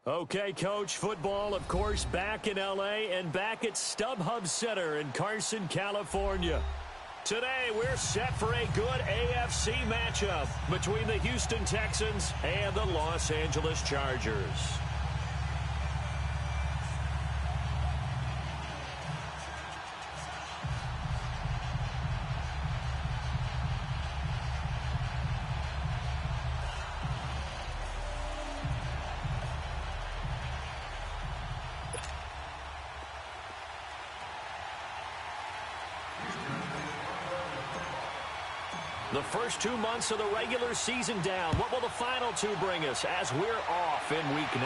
Okay, Coach, football, of course, back in L.A. and back at StubHub Center in Carson, California. Today, we're set for a good AFC matchup between the Houston Texans and the Los Angeles Chargers. The first 2 months of the regular season down. What will the final two bring us as we're off in Week 9?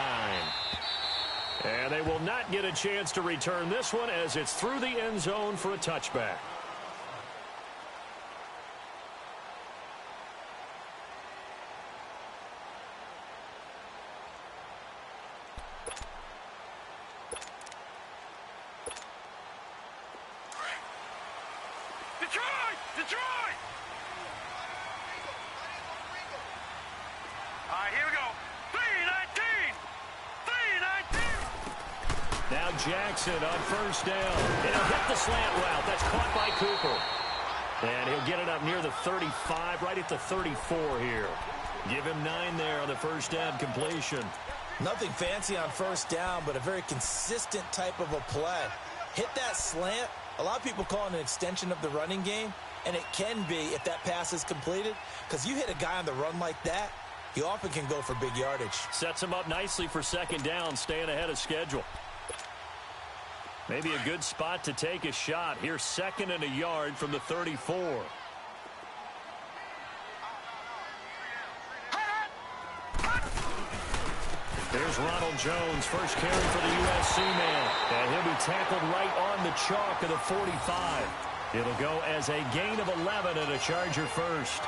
And they will not get a chance to return this one as it's through the end zone for a touchback. Detroit! All right, here we go. 3-19! 3-19! Now Jackson on first down. And he'll hit the slant route. That's caught by Cooper. And he'll get it up near the 35, right at the 34 here. Give him 9 there on the first down completion. Nothing fancy on first down, but a very consistent type of a play. Hit that slant. A lot of people call it an extension of the running game, and it can be if that pass is completed, because you hit a guy on the run like that, he often can go for big yardage. Sets him up nicely for second down, staying ahead of schedule. Maybe a good spot to take a shot. Here's 2nd and a yard from the 34. There's Ronald Jones, first carry for the USC man. And he'll be tackled right on the chalk of the 45. It'll go as a gain of 11 and a Charger first.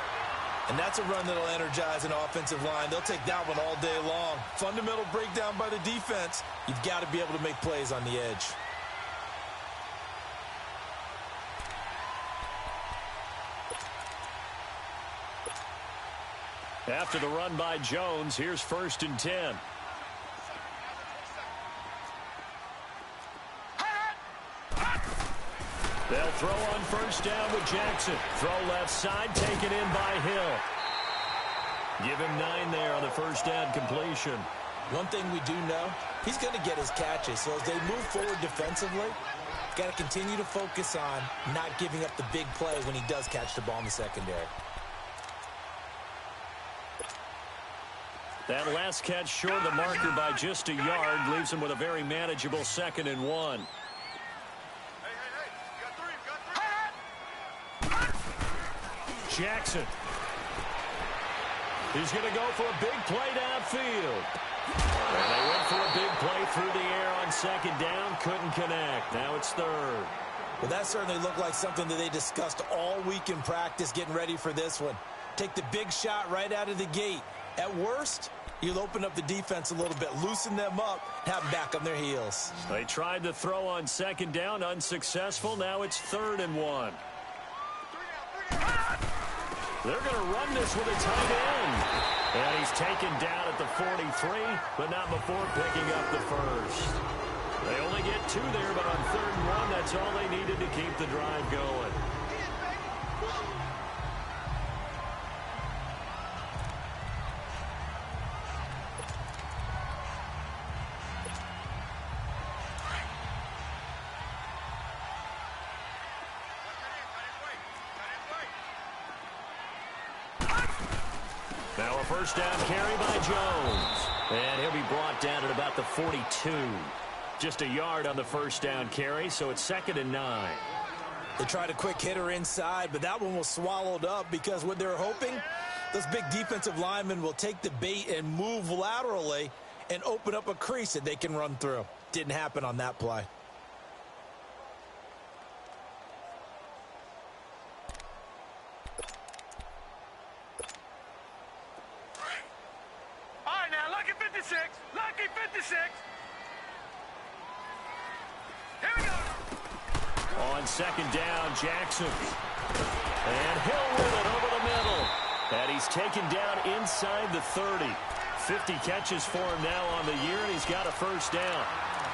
And that's a run that'll energize an offensive line. They'll take that one all day long. Fundamental breakdown by the defense. You've got to be able to make plays on the edge. After the run by Jones, here's 1st and 10. They'll throw on first down with Jackson. Throw left side, taken in by Hill. Give him 9 there on the first down completion. One thing we do know, he's going to get his catches. So as they move forward defensively, got to continue to focus on not giving up the big play when he does catch the ball in the secondary. That last catch short of the marker by just a yard leaves him with a very manageable 2nd and 1. Jackson. He's going to go for a big play downfield. And they went for a big play through the air on 2nd down. Couldn't connect. Now it's 3rd. Well, that certainly looked like something that they discussed all week in practice getting ready for this one. Take the big shot right out of the gate. At worst, you'll open up the defense a little bit, loosen them up, have them back on their heels. They tried to throw on 2nd down, unsuccessful. Now it's 3rd and 1. They're going to run this with a tight end. And he's taken down at the 43, but not before picking up the first. They only get 2 there, but on 3rd and 1, that's all they needed to keep the drive going. Now a first down carry by Jones. And he'll be brought down at about the 42. Just a yard on the first down carry, so it's 2nd and 9. They tried a quick hitter inside, but that one was swallowed up because what they're hoping, those big defensive linemen will take the bait and move laterally and open up a crease that they can run through. Didn't happen on that play. Lucky 56! Lucky 56! Here we go! On 2nd down, Jackson. And Hill with it over the middle. And he's taken down inside the 30. 50 catches for him now on the year, and he's got a first down.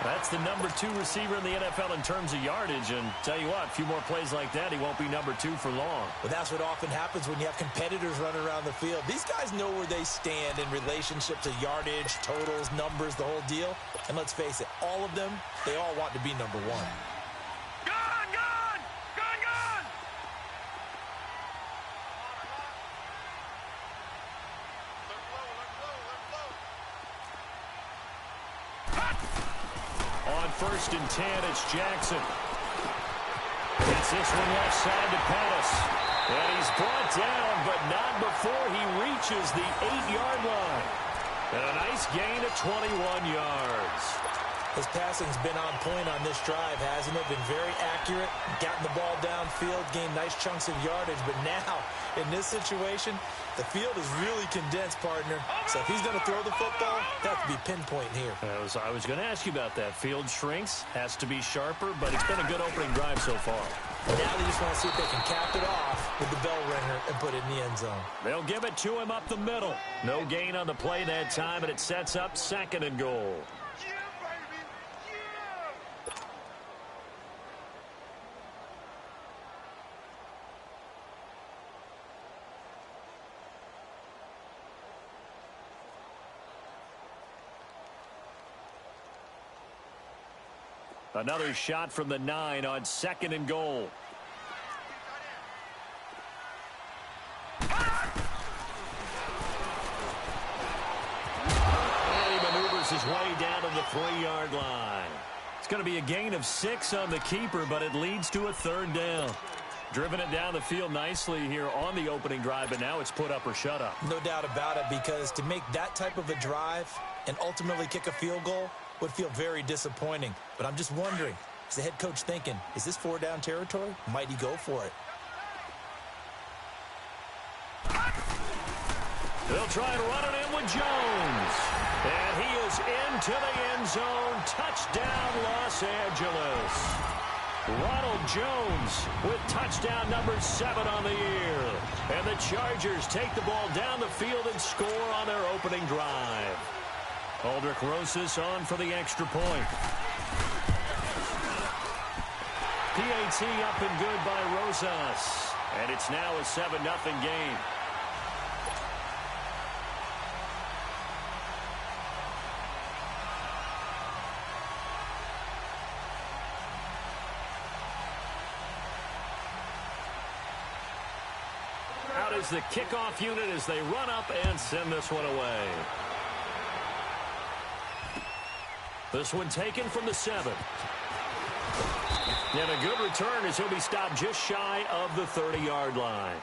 That's the number 2 receiver in the NFL in terms of yardage. And tell you what, a few more plays like that, he won't be number 2 for long. Well, that's what often happens when you have competitors running around the field. These guys know where they stand in relationship to yardage, totals, numbers, the whole deal. And let's face it, all of them, they all want to be number 1. Gone, gone! Gone, gone! On 1st and 10, it's Jackson. Gets this one left side to Pettis. And he's brought down, but not before he reaches the 8-yard line. And a nice gain of 21 yards. His passing's been on point on this drive, hasn't it? Been very accurate, gotten the ball downfield, gained nice chunks of yardage. But now, in this situation, the field is really condensed, partner. So if he's going to throw the football, that could be pinpoint here. I was going to ask you about that. Field shrinks, has to be sharper, but it's been a good opening drive so far. Now they just want to see if they can cap it off with the bell ringer and put it in the end zone. They'll give it to him up the middle. No gain on the play that time, and it sets up 2nd and goal. Another shot from the 9 on 2nd and goal. And he maneuvers his way down to the 3-yard line. It's going to be a gain of 6 on the keeper, but it leads to a 3rd down. Driven it down the field nicely here on the opening drive, but now it's put up or shut up. No doubt about it, because to make that type of a drive and ultimately kick a field goal would feel very disappointing. But I'm just wondering, is the head coach thinking, is this 4-down territory? Might he go for it? They'll try and run it in with Jones. And he is into the end zone. Touchdown, Los Angeles. Ronald Jones with touchdown number 7 on the year. And the Chargers take the ball down the field and score on their opening drive. Aldrich Rosas on for the extra point. PAT up and good by Rosas. And it's now a 7-0 game. Out is the kickoff unit as they run up and send this one away. This one taken from the 7. And a good return as he'll be stopped just shy of the 30-yard line.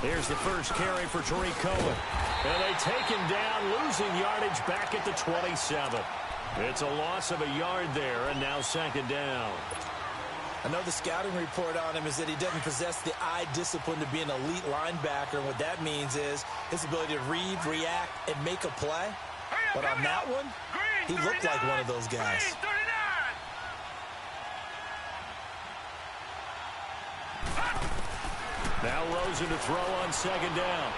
Here's the first carry for Tariq Cohen. And they take him down, losing yardage back at the 27. It's a loss of a yard there, and now 2nd down. I know the scouting report on him is that he doesn't possess the eye discipline to be an elite linebacker. And what that means is his ability to read, react, and make a play. But on that one, he looked like one of those guys. Now Rosen to throw on 2nd down.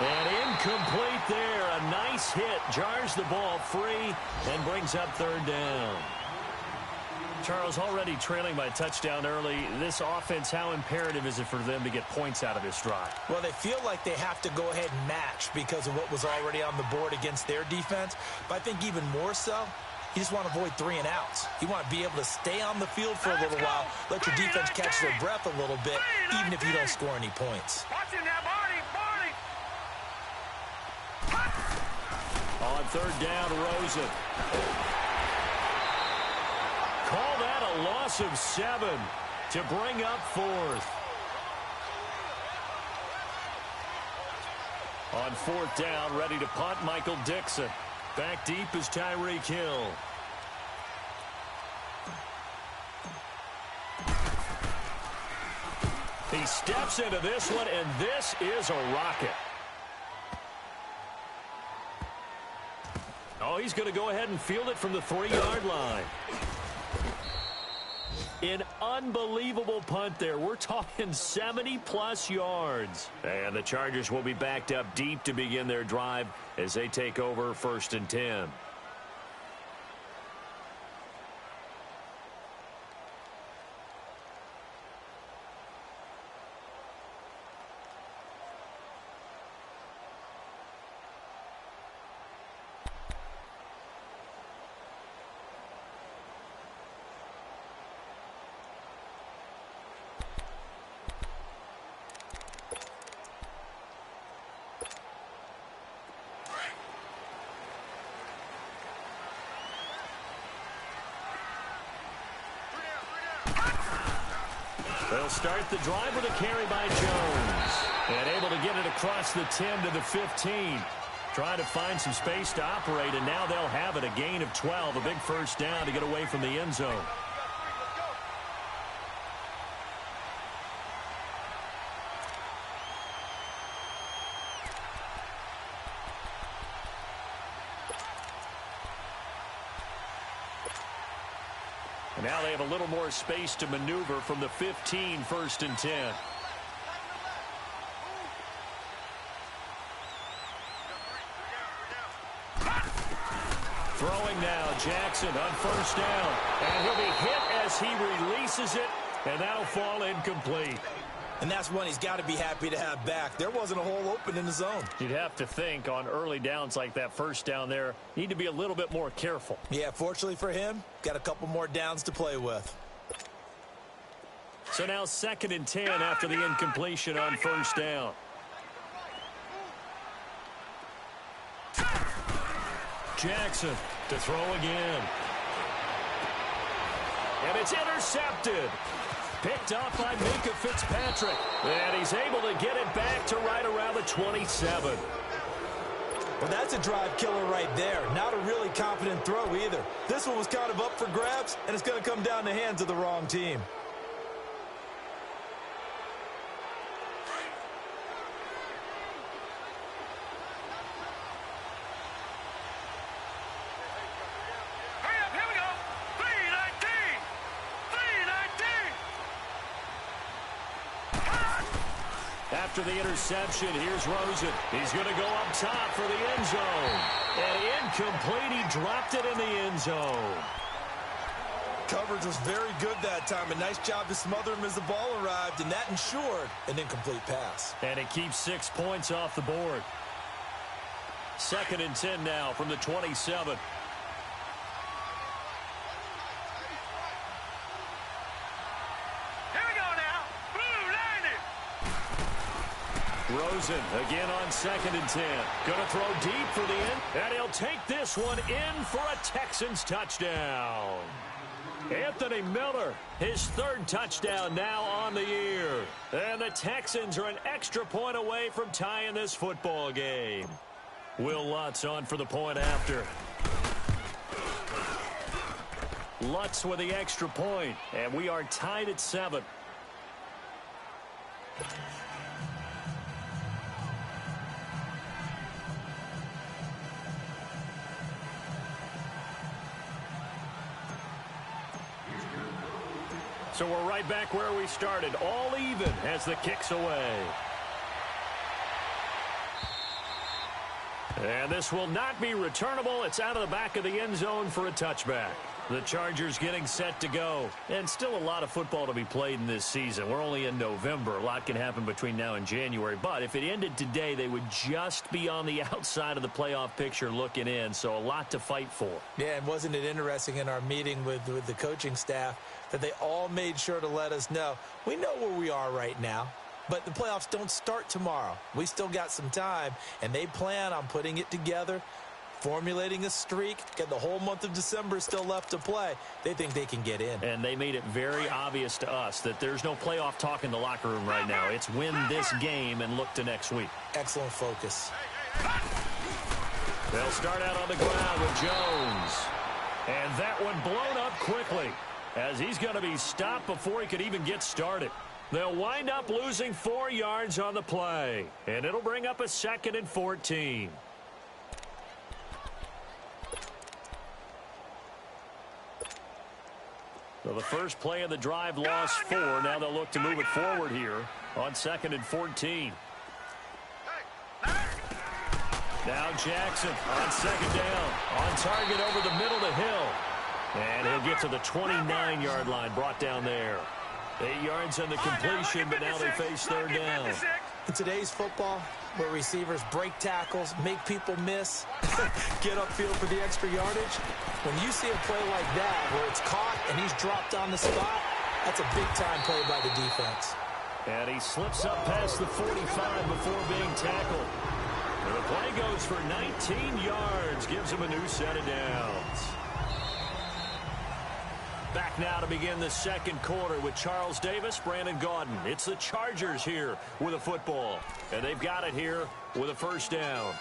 And incomplete there. A nice hit. Jars the ball free and brings up 3rd down. Charles, already trailing by a touchdown early. This offense, how imperative is it for them to get points out of this drive? Well, they feel like they have to go ahead and match because of what was already on the board against their defense. But I think even more so, you just want to avoid 3 and outs. You want to be able to stay on the field for a little while, let your defense catch their breath a little bit, even if you don't score any points. On 3rd down, Rosen. Call that a loss of 7 to bring up 4th. On 4th down, ready to punt, Michael Dixon. Back deep is Tyreek Hill. He steps into this one, and this is a rocket. Oh, he's going to go ahead and field it from the 3-yard line. An unbelievable punt there. We're talking 70-plus yards. And the Chargers will be backed up deep to begin their drive as they take over 1st and 10. They'll start the drive with a carry by Jones. And able to get it across the 10 to the 15. Trying to find some space to operate, and now they'll have it. A gain of 12, a big first down to get away from the end zone. And now they have a little more space to maneuver from the 15, 1st and 10. Throwing now, Jackson on 1st down. And he'll be hit as he releases it, and that'll fall incomplete. And that's one he's got to be happy to have back. There wasn't a hole open in the zone. You'd have to think on early downs like that 1st down there, need to be a little bit more careful. Yeah, fortunately for him, got a couple more downs to play with. So now 2nd and 10 after the incompletion on 1st down. Jackson to throw again. And it's intercepted. Picked off by Minka Fitzpatrick. And he's able to get it back to right around the 27. Well, that's a drive killer right there. Not a really confident throw either. This one was kind of up for grabs, and it's going to come down the hands of the wrong team. After the interception, here's Rosen. He's going to go up top for the end zone. And incomplete. He dropped it in the end zone. Coverage was very good that time. A nice job to smother him as the ball arrived, and that ensured an incomplete pass. And it keeps 6 points off the board. 2nd and 10 now from the 27. Rosen again on 2nd and 10. Going to throw deep for the end. And he'll take this one in for a Texans touchdown. Anthony Miller, his 3rd touchdown now on the year. And the Texans are an extra point away from tying this football game. Will Lutz on for the point after. Lutz with the extra point. And we are tied at 7. So we're right back where we started, all even as the kick's away. And this will not be returnable. It's out of the back of the end zone for a touchback. The Chargers getting set to go. And still a lot of football to be played in this season. We're only in November. A lot can happen between now and January. But if it ended today, they would just be on the outside of the playoff picture looking in. So a lot to fight for. Yeah, and wasn't it interesting in our meeting with the coaching staff that they all made sure to let us know, we know where we are right now, but the playoffs don't start tomorrow. We still got some time, and they plan on putting it together, formulating a streak, and the whole month of December is still left to play. They think they can get in. And they made it very obvious to us that there's no playoff talk in the locker room right now. It's win this game and look to next week. Excellent focus. They'll start out on the ground with Jones. And that one blown up quickly as he's going to be stopped before he could even get started. They'll wind up losing 4 yards on the play, and it'll bring up a 2nd and 14. So the first play of the drive lost 4. Now they'll look to move it forward here on 2nd and 14. Now Jackson on 2nd down. On target over the middle to Hill. And he'll get to the 29-yard line, brought down there. 8 yards on the completion, but now they face 3rd down. In today's football, where receivers break tackles, make people miss, get upfield for the extra yardage, when you see a play like that where it's caught and he's dropped on the spot, that's a big-time play by the defense. And he slips up past the 45 before being tackled. And the play goes for 19 yards, gives him a new set of downs. Back now to begin the 2nd quarter with Charles Davis, Brandon Gaudin. It's the Chargers here with a football. And they've got it here with a 1st down.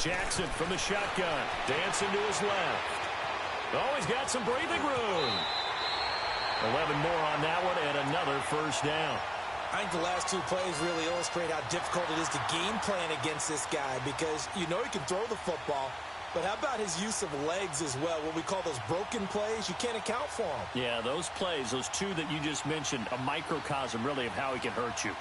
Jackson from the shotgun, dancing to his left. Oh, he's got some breathing room. 11 more on that one, and another 1st down. I think the last 2 plays really illustrate how difficult it is to game plan against this guy, because you know he can throw the football, but how about his use of legs as well? What we call those broken plays, you can't account for them. Yeah, those plays, those 2 that you just mentioned, a microcosm really of how he can hurt you.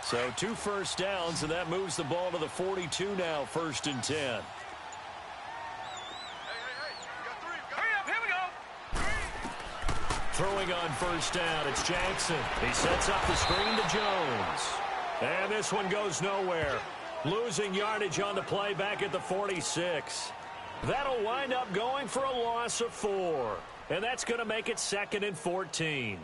So 2 1st downs, and that moves the ball to the 42 now, 1st and 10. Hurry up, here we go. Throwing on 1st down, it's Jackson. He sets up the screen to Jones. And this one goes nowhere. Losing yardage on the play back at the 46. That'll wind up going for a loss of 4. And that's going to make it 2nd and 14.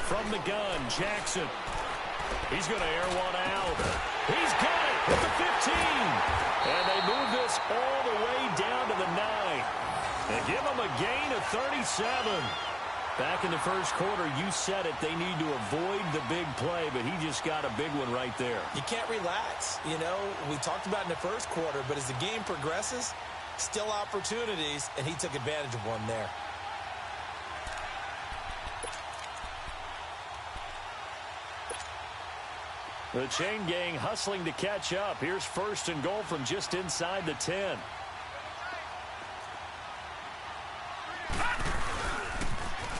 From the gun, Jackson. He's going to air one out. He's got it at the 15. And they move this all the way down to the 9. And give them a gain of 37. Back in the 1st quarter, you said it, they need to avoid the big play, but he just got a big one right there. You can't relax. You know, we talked about in the 1st quarter, but as the game progresses, still opportunities, and he took advantage of one there. The chain gang hustling to catch up. Here's 1st and goal from just inside the 10.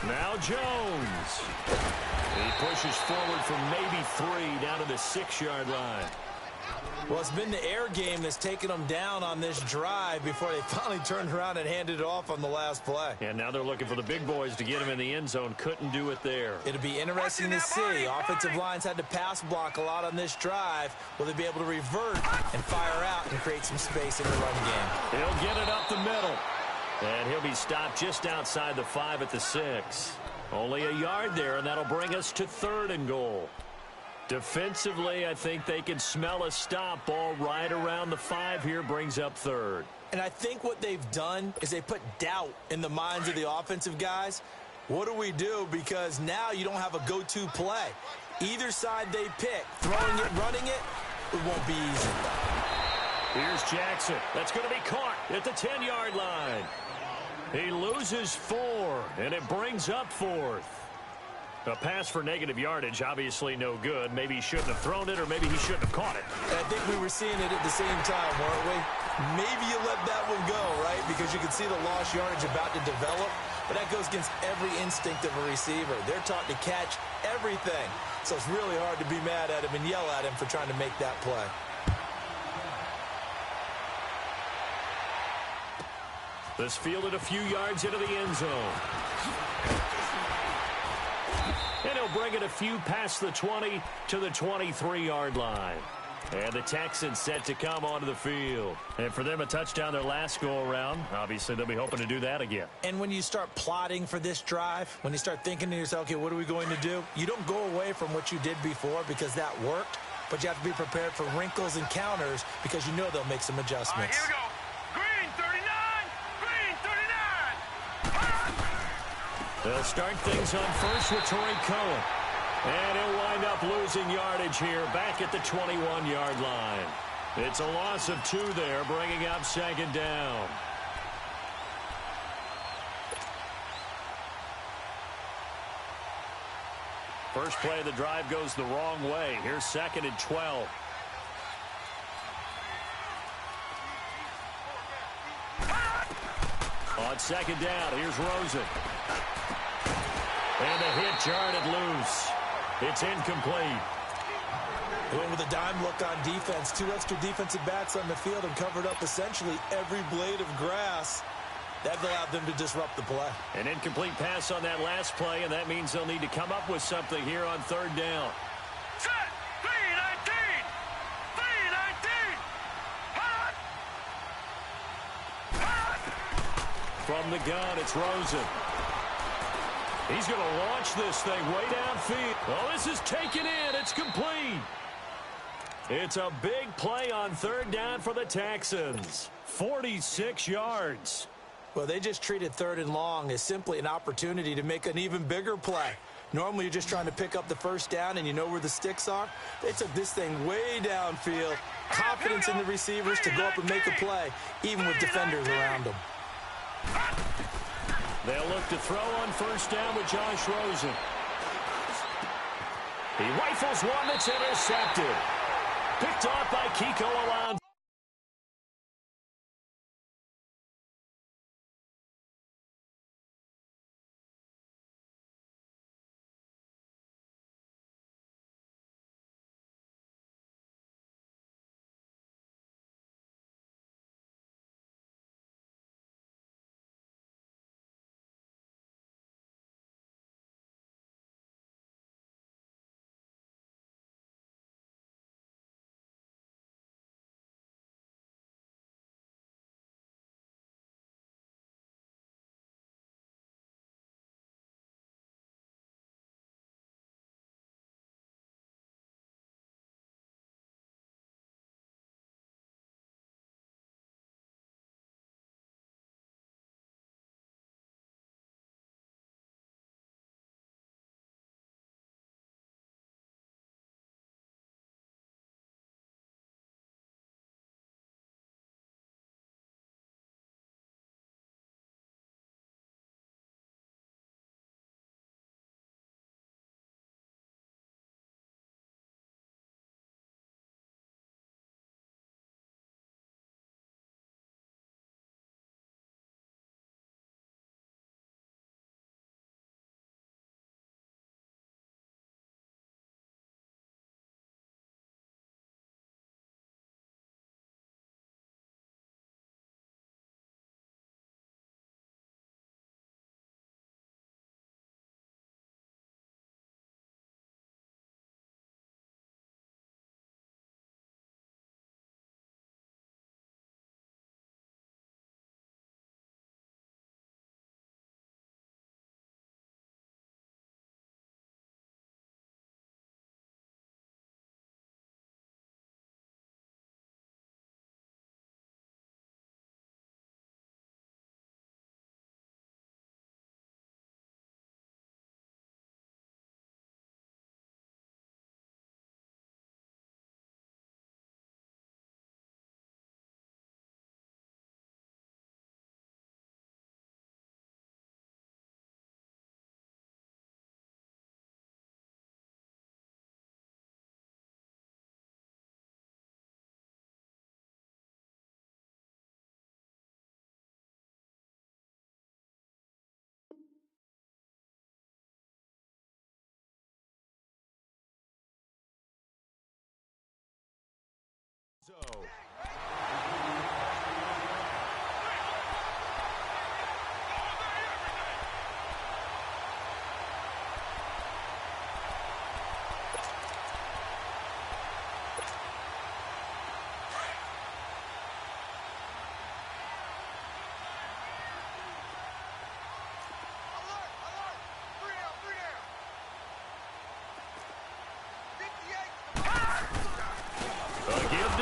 Now Jones. He pushes forward for maybe 3 down to the 6-yard line. Well, it's been the air game that's taken them down on this drive before they finally turned around and handed it off on the last play. And now they're looking for the big boys to get him in the end zone. Couldn't do it there. It'll be interesting to see. Offensive lines had to pass block a lot on this drive. Will they be able to revert and fire out and create some space in the run game? He'll get it up the middle. And he'll be stopped just outside the 5 at the 6. Only a yard there, and that'll bring us to 3rd and goal. Defensively, I think they can smell a stop. Ball right around the 5 here, brings up 3rd. And I think what they've done is they put doubt in the minds of the offensive guys. What do we do? Because now you don't have a go-to play. Either side they pick, throwing it, running it, it won't be easy. Here's Jackson. That's going to be caught at the 10-yard line. He loses 4, and it brings up 4th. A pass for negative yardage, obviously no good. Maybe he shouldn't have thrown it, or maybe he shouldn't have caught it. And I think we were seeing it at the same time, weren't we? Maybe you let that one go, right? Because you can see the lost yardage about to develop. But that goes against every instinct of a receiver. They're taught to catch everything. So it's really hard to be mad at him and yell at him for trying to make that play. This fielded a few yards into the end zone. And he'll bring it a few past the 20 to the 23-yard line. And the Texans set to come onto the field. And for them, a touchdown their last go-around. Obviously, they'll be hoping to do that again. And when you start plotting for this drive, when you start thinking to yourself, okay, what are we going to do? You don't go away from what you did before because that worked. But you have to be prepared for wrinkles and counters because you know they'll make some adjustments. All right, here we go. Green 39. Green 39. They'll start things on first with Torrey Cohen. And he'll wind up losing yardage here back at the 21-yard line. It's a loss of 2 there, bringing up 2nd down. First play of the drive goes the wrong way. Here's 2nd and 12. On 2nd down, here's Rosen. And the hit jarred it loose. It's incomplete. Went with a dime look on defense. 2 extra defensive backs on the field and covered up essentially every blade of grass. That allowed them to disrupt the play. An incomplete pass on that last play, and that means they'll need to come up with something here on 3rd down. Set. 319. 319. Hot. Hot. From the gun, it's Rosen. He's going to launch this thing way downfield. Oh, this is taken in. It's complete. It's a big play on 3rd down for the Texans. 46 yards. Well, they just treated 3rd and long as simply an opportunity to make an even bigger play. Normally, you're just trying to pick up the 1st down and you know where the sticks are. They took this thing way downfield. Confidence in the receivers to go up and make a play, even with defenders around them. They'll look to throw on 1st down with Josh Rosen. He rifles one that's intercepted. Picked off by Kiko Alonso.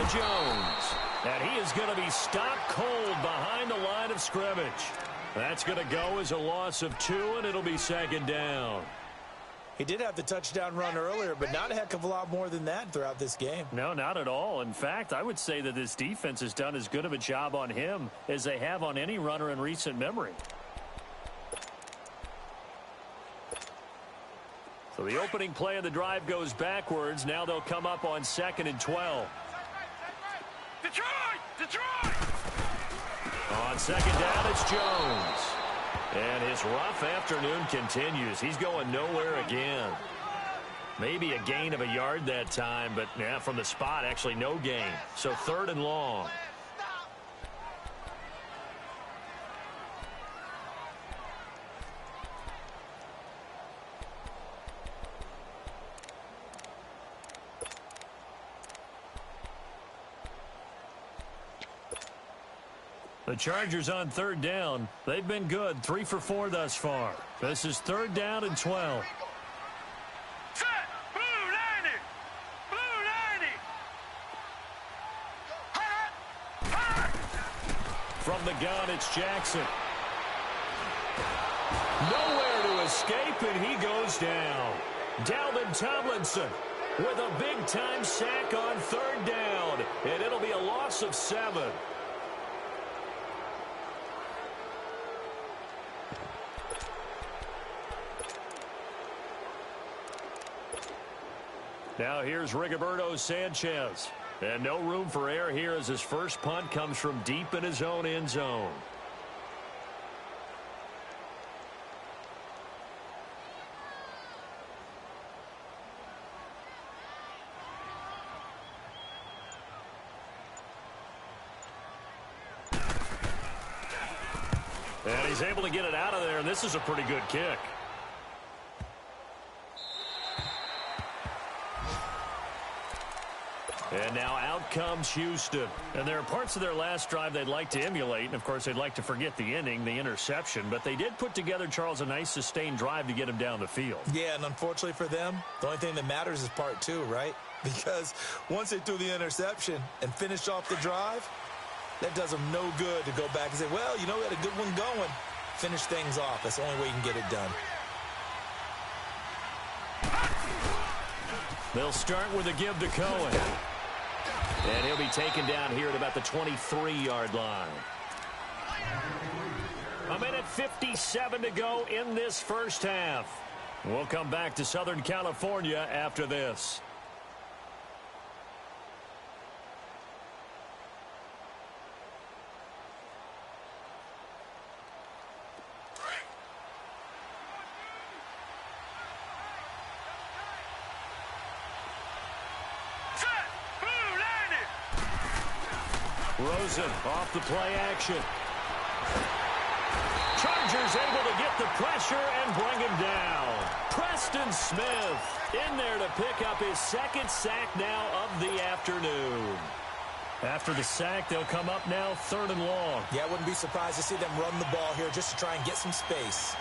to Jones. And he is going to be stopped cold behind the line of scrimmage. That's going to go as a loss of 2, and it'll be second down. He did have the touchdown run earlier, but not a heck of a lot more than that throughout this game. No, not at all. In fact, I would say that this defense has done as good of a job on him as they have on any runner in recent memory. So the opening play of the drive goes backwards. Now they'll come up on 2nd and 12. Detroit! Detroit! On 2nd down, it's Jones. And his rough afternoon continues. He's going nowhere again. Maybe a gain of a yard that time, but yeah, from the spot, actually no gain. So 3rd and long. The Chargers on 3rd down. They've been good, 3 for 4 thus far. This is 3rd down and 12. Set! Blue 90! Blue 90! Hot! From the gun, it's Jackson. Nowhere to escape, and he goes down. Dalvin Tomlinson with a big-time sack on 3rd down, and it'll be a loss of 7. Now here's Rigoberto Sanchez. And no room for error here as his first punt comes from deep in his own end zone. And he's able to get it out of there, and this is a pretty good kick. And now out comes Houston. And there are parts of their last drive they'd like to emulate. And, of course, they'd like to forget the inning, the interception. But they did put together, Charles, a nice sustained drive to get him down the field. Yeah, and unfortunately for them, the only thing that matters is part 2, right? Because once they threw the interception and finished off the drive, that does them no good to go back and say, well, you know, we had a good one going. Finish things off. That's the only way you can get it done. They'll start with a give to Cohen. And he'll be taken down here at about the 23-yard line. 1:57 to go in this first half. We'll come back to Southern California after this. Rosen off the play action. Chargers able to get the pressure and bring him down. Preston Smith in there to pick up his 2nd sack now of the afternoon. After the sack, they'll come up now 3rd and long. Yeah, I wouldn't be surprised to see them run the ball here just to try and get some space.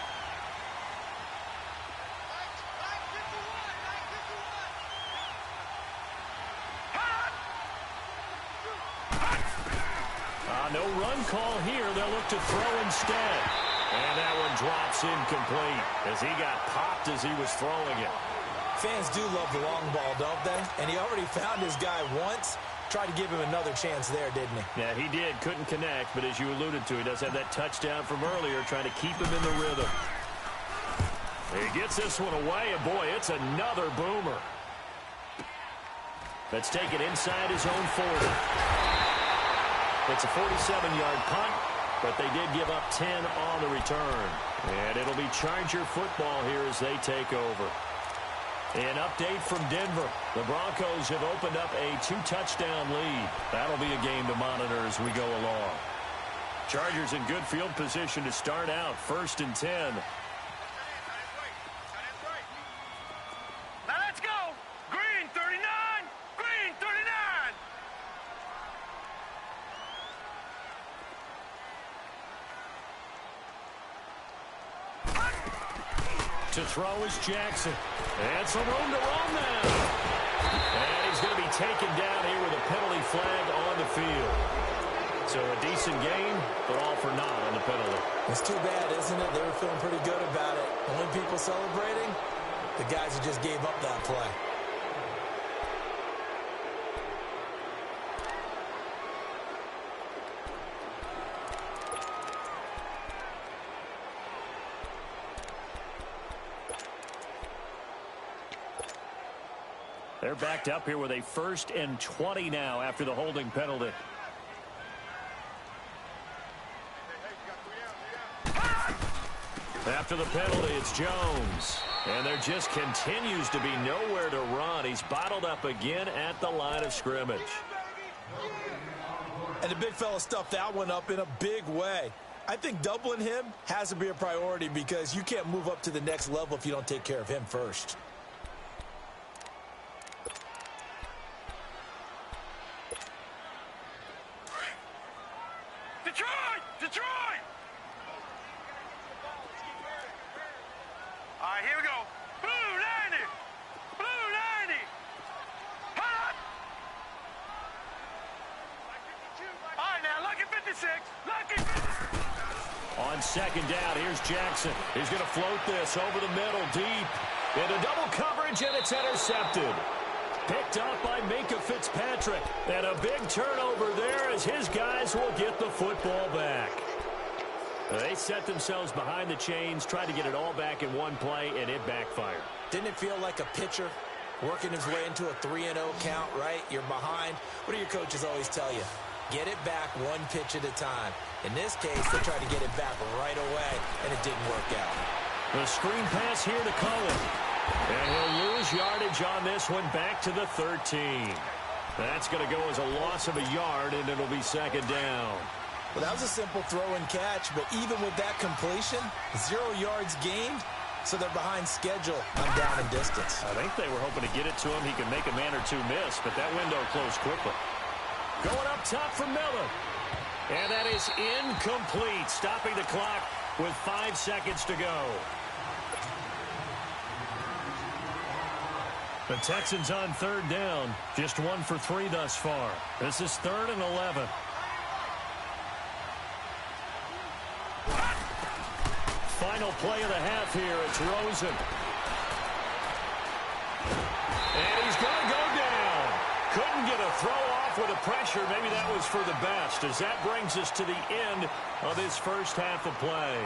No run call here. They'll look to throw instead. And that one drops incomplete as he got popped as he was throwing it. Fans do love the long ball, don't they? And he already found his guy once. Tried to give him another chance there, didn't he? Yeah, he did. Couldn't connect. But as you alluded to, he does have that touchdown from earlier trying to keep him in the rhythm. He gets this one away. And, boy, it's another boomer. Let's take it inside his own 40. It's a 47-yard punt, but they did give up 10 on the return. And it'll be Charger football here as they take over. An update from Denver. The Broncos have opened up a 2-touchdown lead. That'll be a game to monitor as we go along. Chargers in good field position to start out. 1st and 10. Now let's go! Green 39! Green 39! To throw is Jackson. And some room to run now. And he's going to be taken down here with a penalty flag on the field. So a decent game, but all for naught on the penalty. It's too bad, isn't it? They were feeling pretty good about it. The only people celebrating, the guys who just gave up that play. They're backed up here with a 1st and 20 now after the holding penalty. After the penalty, it's Jones. And there just continues to be nowhere to run. He's bottled up again at the line of scrimmage. And the big fella stuffed that one up in a big way. I think doubling him has to be a priority because you can't move up to the next level if you don't take care of him first. Detroit! Detroit! All right, here we go. Blue 90! Blue 90! Hot! All right, now, lucky 56. Lucky 56. On 2nd down, here's Jackson. He's going to float this over the middle, deep. Into double coverage, and it's intercepted. Picked up by Minka Fitzpatrick. And a big turnover there as his guys will get the football back. They set themselves behind the chains, tried to get it all back in one play, and it backfired. Didn't it feel like a pitcher working his way into a 3-0 count, right? You're behind. What do your coaches always tell you? Get it back one pitch at a time. In this case, they tried to get it back right away, and it didn't work out. The screen pass here to Cohen. And he'll lose yardage on this one back to the 13. That's going to go as a loss of a yard, and it'll be 2nd down. Well, that was a simple throw and catch, but even with that completion, 0 yards gained, so they're behind schedule on down and distance. I think they were hoping to get it to him. He could make a man or two miss, but that window closed quickly. Going up top for Miller. And that is incomplete, stopping the clock with 5 seconds to go. The Texans on 3rd down, just 1 for 3 thus far. This is 3rd and 11. Final play of the half here. It's Rosen. And he's going to go down. Couldn't get a throw off with the pressure. Maybe that was for the best, as that brings us to the end of this first half of play.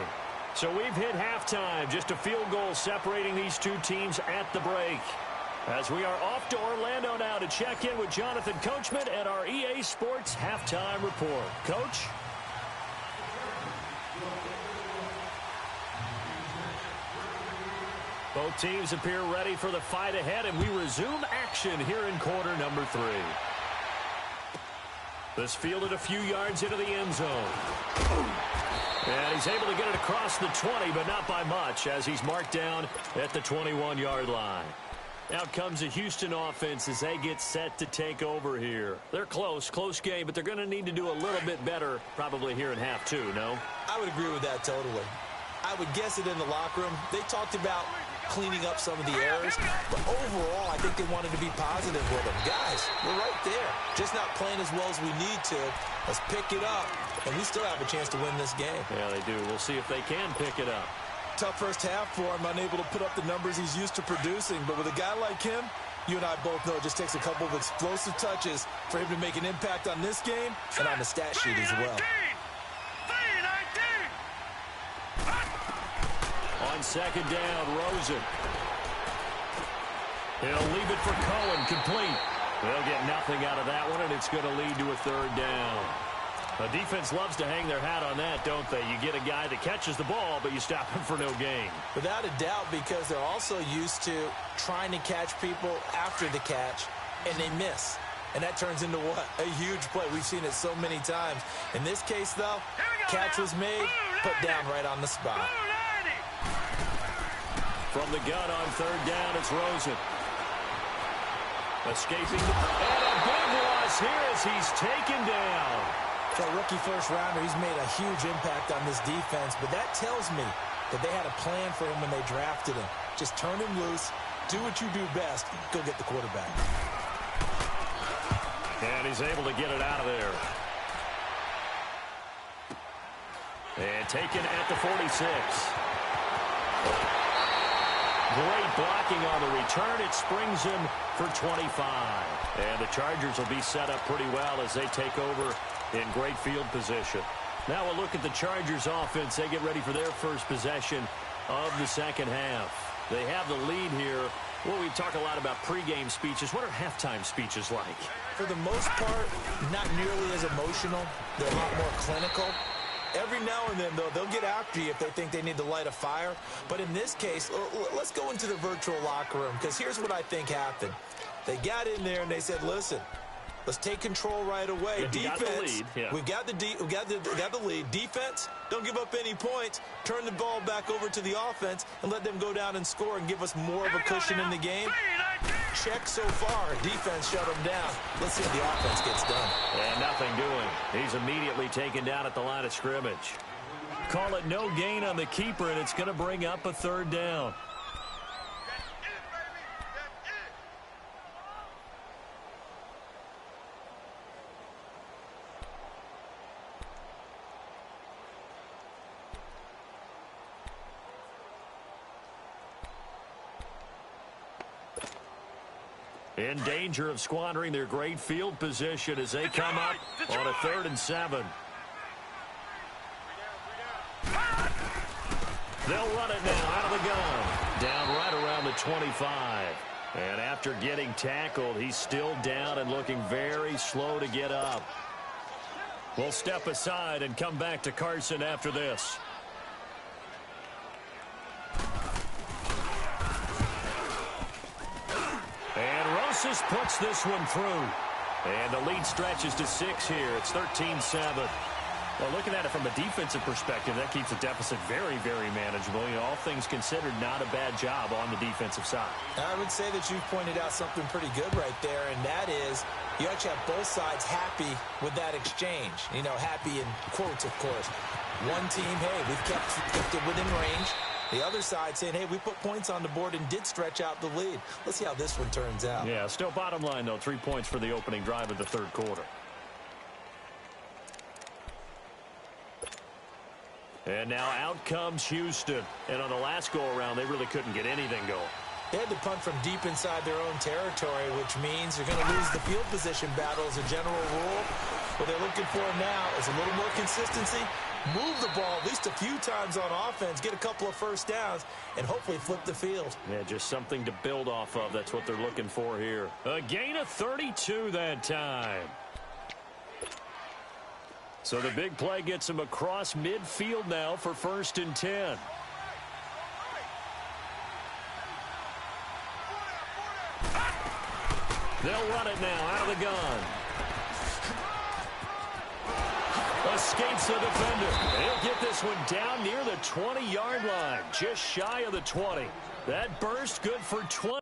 So we've hit halftime. Just a field goal separating these two teams at the break. As we are off to Orlando now to check in with Jonathan Coachman at our EA Sports Halftime Report. Coach? Both teams appear ready for the fight ahead, and we resume action here in quarter number 3. This fielded a few yards into the end zone. And he's able to get it across the 20, but not by much, as he's marked down at the 21-yard line. Out comes the Houston offense as they get set to take over here. They're close game, but they're going to need to do a little bit better probably here in half 2, no? I would agree with that totally. I would guess it in the locker room. They talked about cleaning up some of the errors, but overall, I think they wanted to be positive with them. Guys, we're right there. Just not playing as well as we need to. Let's pick it up, and we still have a chance to win this game. Yeah, they do. We'll see if they can pick it up. Tough first half for him, unable to put up the numbers he's used to producing. But with a guy like him, you and I both know it just takes a couple of explosive touches for him to make an impact on this game and on the stat sheet as well. On 2nd down, Rosen. He'll leave it for Cohen, complete. They'll get nothing out of that one, and it's going to lead to a 3rd down. The defense loves to hang their hat on that, don't they? You get a guy that catches the ball, but you stop him for no gain. Without a doubt, because they're also used to trying to catch people after the catch, and they miss. And that turns into what? A huge play. We've seen it so many times. In this case, though, catch was made, put down right on the spot. From the gun on 3rd down, it's Rosen. Escaping, and a big loss here as he's taken down. For a rookie first-rounder, he's made a huge impact on this defense, but that tells me that they had a plan for him when they drafted him. Just turn him loose, do what you do best, go get the quarterback. And he's able to get it out of there. And taken at the 46. Great blocking on the return. It springs him for 25. And the Chargers will be set up pretty well as they take over in great field position. Now we'll look at the Chargers offense. They get ready for their first possession of the second half. They have the lead here. Well, we talk a lot about pregame speeches. What are halftime speeches like? For the most part, not nearly as emotional. They're a lot more clinical. Every now and then, though, they'll get after you if they think they need to light a fire. But in this case, let's go into the virtual locker room, because here's what I think happened. They got in there and they said, listen, let's take control right away. Yeah, defense, we've got the lead. Defense, don't give up any points. Turn the ball back over to the offense and let them go down and score and give us more of a cushion in the game. Check so far. Defense shut them down. Let's see if the offense gets done. And nothing doing. He's immediately taken down at the line of scrimmage. Call it no gain on the keeper, and it's going to bring up a third down. In danger of squandering their great field position as they come up on a 3rd and 7. They'll run it now out of the gun. Down right around the 25. And after getting tackled, he's still down and looking very slow to get up. We'll step aside and come back to Carson after this. And Rosas puts this one through. And the lead stretches to 6 here. It's 13-7. Well, looking at it from a defensive perspective, that keeps the deficit very, very manageable. You know, all things considered, not a bad job on the defensive side. I would say that you've pointed out something pretty good right there, and that is you actually have both sides happy with that exchange. You know, happy in quotes, of course. One team, hey, we've kept it within range. The other side saying, hey, we put points on the board and did stretch out the lead. Let's see how this one turns out. Yeah, still bottom line, though, 3 points for the opening drive of the third quarter. And now out comes Houston. And on the last go-around, they really couldn't get anything going. They had to punt from deep inside their own territory, which means they're going to lose the field position battle as a general rule. What they're looking for now is a little more consistency, move the ball at least a few times on offense, get a couple of first downs, and hopefully flip the field. Yeah, just something to build off of. That's what they're looking for here. A gain of 32 that time. So the big play gets him across midfield now for 1st and 10. They'll run it now out of the gun. Escapes the defender. He'll get this one down near the 20-yard line, just shy of the 20. That burst good for 20.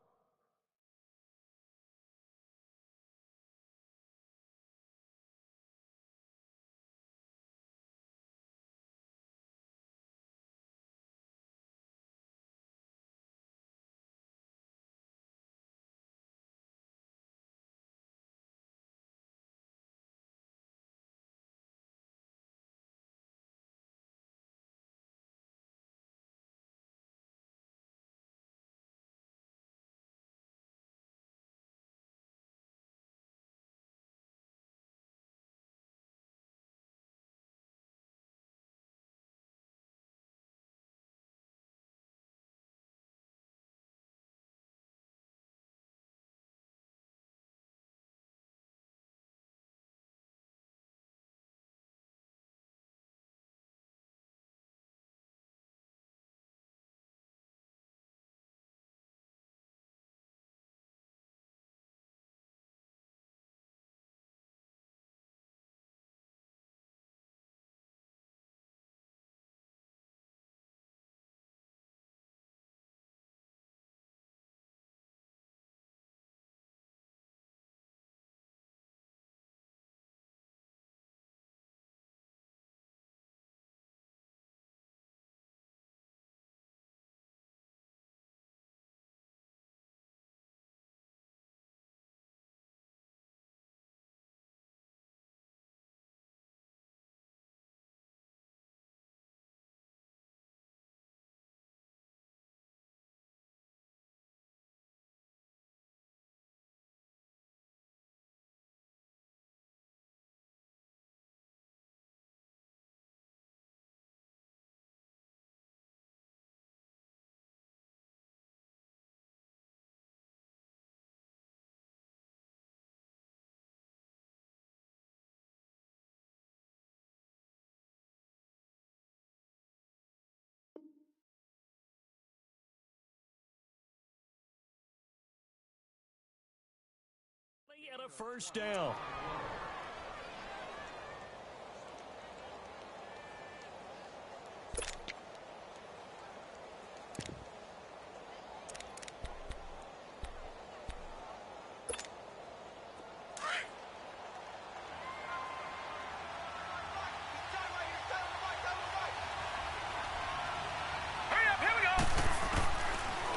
And a first down.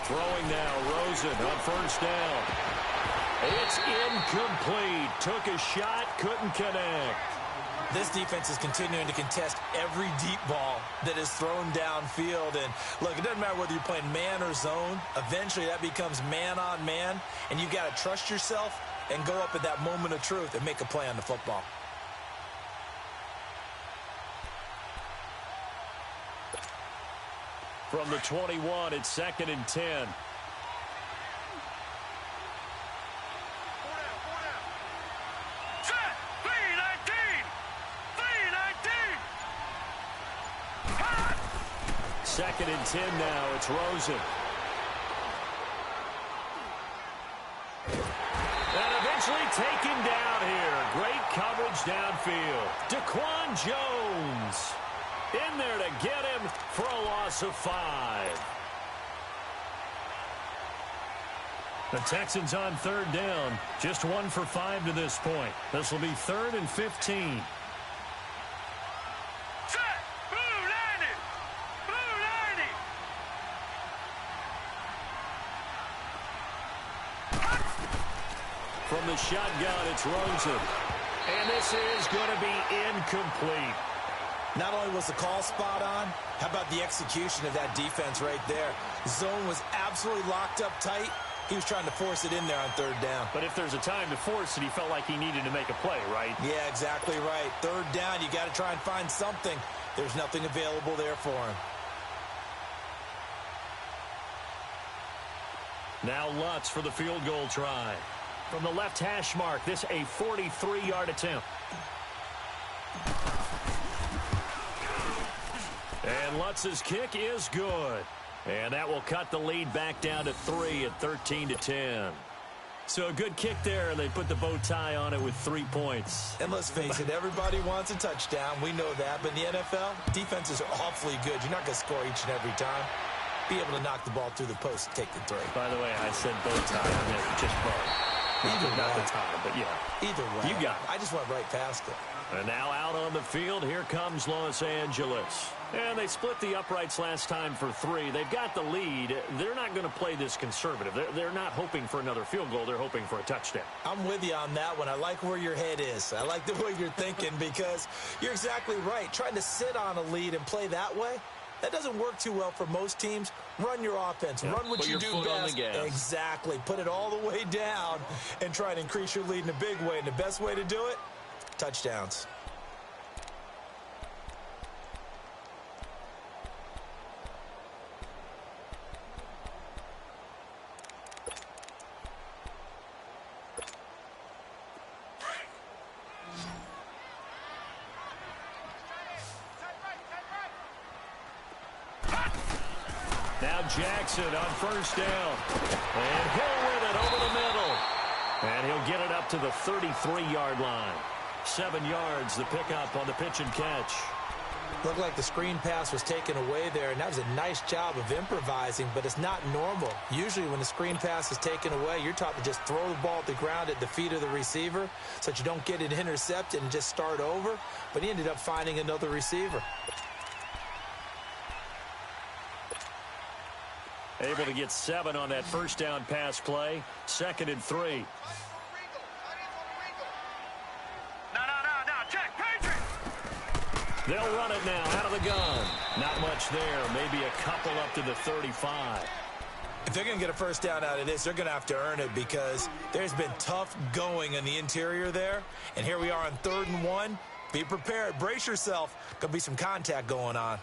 Throwing now, Rosen on first down. It's incomplete. Took a shot, couldn't connect. This defense is continuing to contest every deep ball that is thrown downfield. And look, it doesn't matter whether you're playing man or zone. Eventually that becomes man on man. And you've got to trust yourself and go up at that moment of truth and make a play on the football. From the 21, it's 2nd and 10. Second and 10 now. It's Rosen. And eventually taken down here. Great coverage downfield. Daquan Jones in there to get him for a loss of 5. The Texans on 3rd down. Just 1 for 5 to this point. This will be 3rd and 15. From the shotgun, it's Rosen. And this is going to be incomplete. Not only was the call spot on, how about the execution of that defense right there? Zone was absolutely locked up tight. He was trying to force it in there on 3rd down. But if there's a time to force it, he felt like he needed to make a play, right? Yeah, exactly right. 3rd down, you got to try and find something. There's nothing available there for him. Now Lutz for the field goal try. From the left hash mark, this a 43-yard attempt. And Lutz's kick is good. And that will cut the lead back down to 3 at 13-10. So a good kick there, and they put the bow tie on it with 3 points. And let's face it, everybody wants a touchdown. We know that. But in the NFL, defenses are awfully good. You're not going to score each and every time. Be able to knock the ball through the post and take the 3. By the way, I said bow tie. I meant just bow. Not the tie, but yeah. Either way. You got it. I just went right past it. And now out on the field, here comes Los Angeles. And they split the uprights last time for 3. They've got the lead. They're not going to play this conservative. They're not hoping for another field goal. They're hoping for a touchdown. I'm with you on that one. I like where your head is. I like the way you're thinking because you're exactly right. Trying to sit on a lead and play that way, that doesn't work too well for most teams. Run your offense. Yeah, run what you do best. Exactly. Put it all the way down and try to increase your lead in a big way. And the best way to do it, touchdowns. Now Jackson on first down. And Hill with it over the middle. And he'll get it up to the 33-yard line. 7 yards, the pickup on the pitch and catch. Looked like the screen pass was taken away there, and that was a nice job of improvising, but it's not normal. Usually when the screen pass is taken away, you're taught to just throw the ball at the ground at the feet of the receiver so that you don't get it intercepted and just start over, but he ended up finding another receiver. Able to get 7 on that first down pass play. 2nd and 3. They'll run it now out of the gun. Not much there. Maybe a couple up to the 35. If they're going to get a first down out of this, they're going to have to earn it because there's been tough going in the interior there. And here we are on 3rd and 1. Be prepared. Brace yourself. Going to be some contact going on.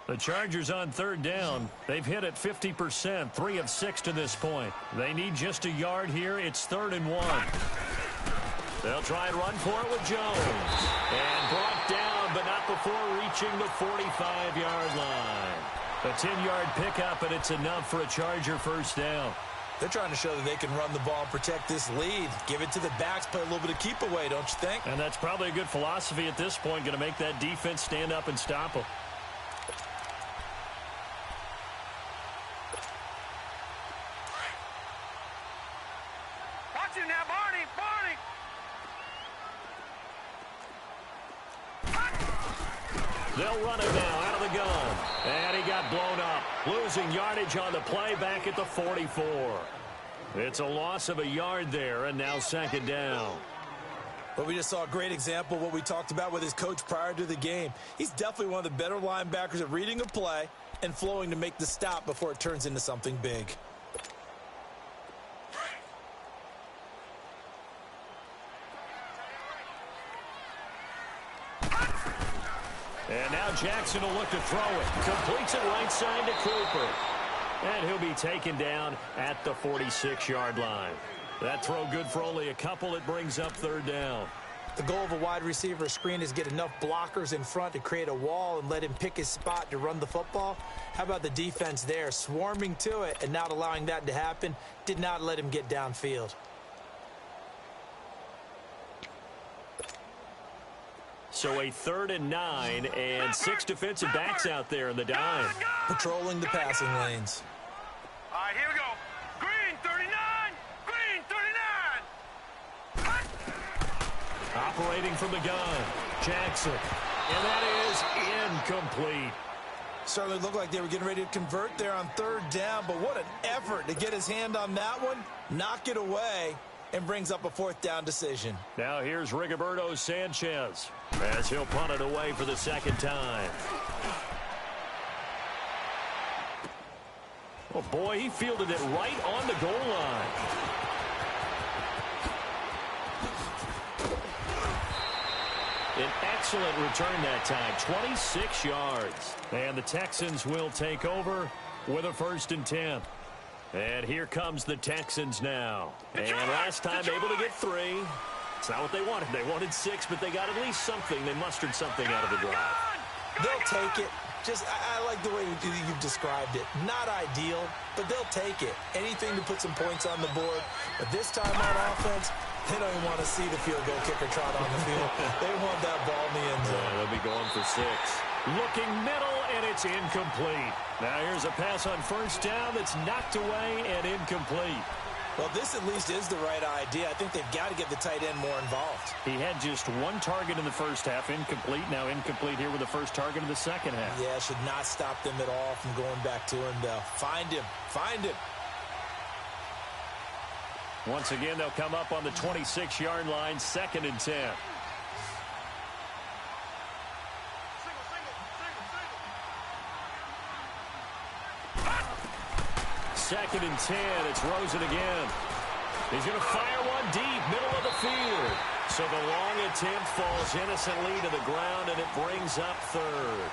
The Chargers on 3rd down. They've hit it 50%, 3 of 6 to this point. They need just a yard here. It's 3rd and 1. They'll try and run for it with Jones. And brought down, but not before reaching the 45-yard line. A 10-yard pickup, and it's enough for a Charger first down. They're trying to show that they can run the ball and protect this lead. Give it to the backs, play a little bit of keep away, don't you think? And that's probably a good philosophy at this point, going to make that defense stand up and stop them. Watch it now, Barney, Barney. They'll run it now out of the gun. And he got blown up. Losing yardage on the play back at the 44. It's a loss of a yard there, and now second down. But we just saw a great example of what we talked about with his coach prior to the game. He's definitely one of the better linebackers at reading a play and flowing to make the stop before it turns into something big. And now Jackson will look to throw it. Completes it right side to Cooper. And he'll be taken down at the 46-yard line. That throw good for only a couple. It brings up third down. The goal of a wide receiver screen is get enough blockers in front to create a wall and let him pick his spot to run the football. How about the defense there, swarming to it and not allowing that to happen? Did not let him get downfield. So a 3rd and 9 and 6 defensive backs out there in the dime. Patrolling the passing lanes. All right, here we go. Green 39. Green 39. Operating from the gun, Jackson. And that is incomplete. Certainly looked like they were getting ready to convert there on 3rd down, but what an effort to get his hand on that one, knock it away, and brings up a 4th down decision. Now here's Rigoberto Sanchez as he'll punt it away for the second time. Oh, boy, he fielded it right on the goal line. An excellent return that time, 26 yards. And the Texans will take over with a 1st and 10. And here comes the Texans now. And last time able to get 3. It's not what they wanted. They wanted 6, but they got at least something. They mustered something out of the drive. They'll take it. I like the way you've described it. Not ideal, but they'll take it. Anything to put some points on the board. But this time on offense, they don't even want to see the field goal kicker trot on the field. They want that ball in the end zone. Yeah, they'll be going for 6. Looking middle, and it's incomplete. Now here's a pass on 1st down that's knocked away and incomplete. Well, this at least is the right idea. I think they've got to get the tight end more involved. He had just 1 target in the first half, incomplete. Now incomplete here with the first target in the second half. Yeah, should not stop them at all from going back to him, though. Find him. Find him. Once again, they'll come up on the 26-yard line, 2nd and 10. Second and 10. It's Rosen again. He's going to fire one deep, middle of the field. So the long attempt falls innocently to the ground, and it brings up 3rd.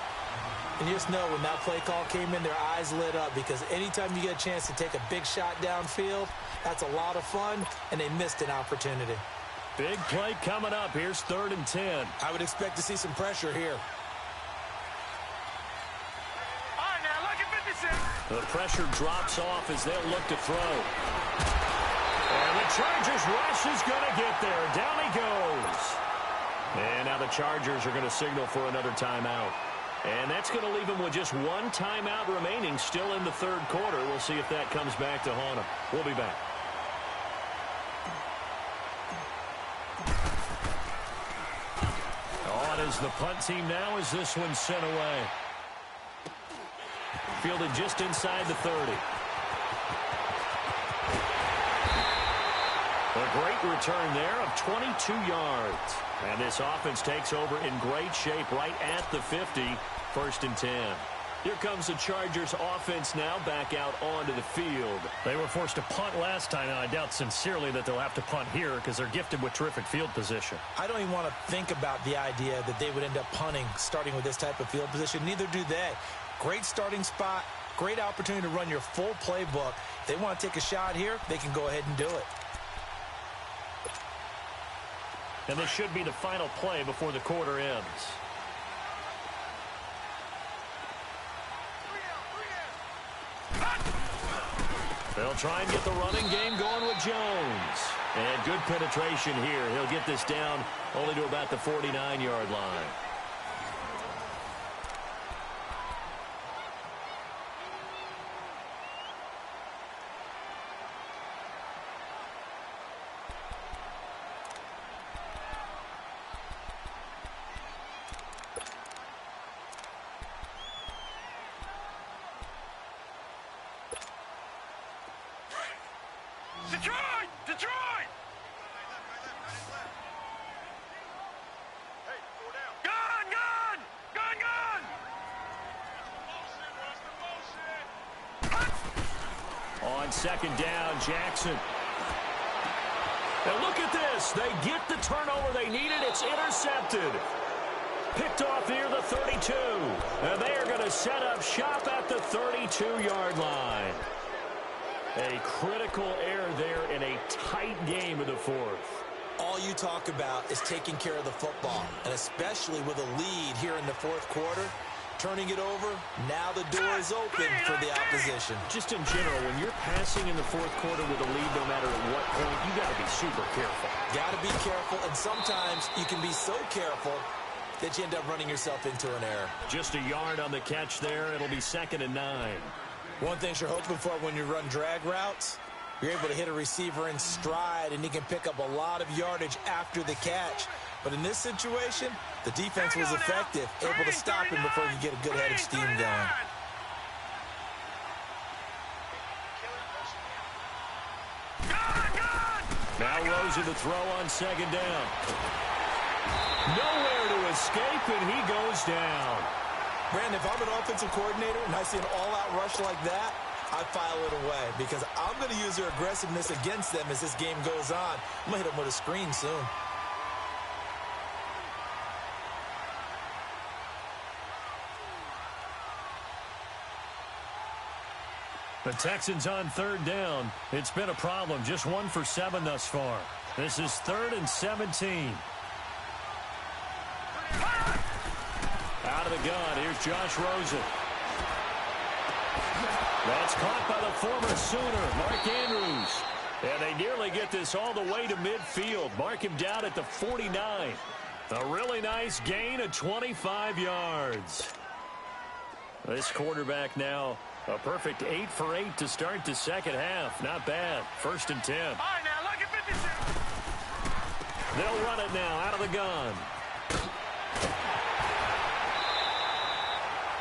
And you just know when that play call came in, their eyes lit up because anytime you get a chance to take a big shot downfield, that's a lot of fun, and they missed an opportunity. Big play coming up. Here's 3rd and 10. I would expect to see some pressure here. The pressure drops off as they'll look to throw. And the Chargers rush is going to get there. Down he goes. And now the Chargers are going to signal for another timeout. And that's going to leave them with just 1 timeout remaining still in the 3rd quarter. We'll see if that comes back to haunt them. We'll be back. On is the punt team now as this one's sent away. Fielded just inside the 30. A great return there of 22 yards. And this offense takes over in great shape right at the 50. 1st and 10. Here comes the Chargers offense now back out onto the field. They were forced to punt last time, and I doubt sincerely that they'll have to punt here because they're gifted with terrific field position. I don't even want to think about the idea that they would end up punting starting with this type of field position. Neither do they. Great starting spot, great opportunity to run your full playbook. If they want to take a shot here, they can go ahead and do it. And this should be the final play before the quarter ends. They'll try and get the running game going with Jones. And good penetration here. He'll get this down only to about the 49-yard line. Detroit! Detroit! Gun! Gun! Gun! Gun! On second down, Jackson. And look at this. They get the turnover they needed. It's intercepted. Picked off near the 32. And they are going to set up shop at the 32-yard line. A critical error there in a tight game of the fourth. All you talk about is taking care of the football, and especially with a lead here in the fourth quarter. Turning it over, now the door is open for the opposition. Just in general, when you're passing in the fourth quarter with a lead, no matter at what point, you got to be super careful. Got to be careful, and sometimes you can be so careful that you end up running yourself into an error. Just a yard on the catch there. It'll be 2nd and 9. One thing you're hoping for when you run drag routes, you're able to hit a receiver in stride, and he can pick up a lot of yardage after the catch. But in this situation, the defense was effective, able to stop him before you get a good head of steam going. Now Rosen to throw on 2nd down. Nowhere to escape, and he goes down. Brandon, if I'm an offensive coordinator and I see an all-out rush like that, I file it away because I'm going to use their aggressiveness against them as this game goes on. I'm going to hit them with a screen soon. The Texans on 3rd down. It's been a problem. Just 1 for 7 thus far. This is 3rd and 17. Out of the gun, here's Josh Rosen. That's caught by the former Sooner, Mark Andrews. And they nearly get this all the way to midfield. Mark him down at the 49. A really nice gain of 25 yards. This quarterback now a perfect 8 for 8 to start the second half. Not bad. 1st and 10. All right, now, look at 56. They'll run it now out of the gun.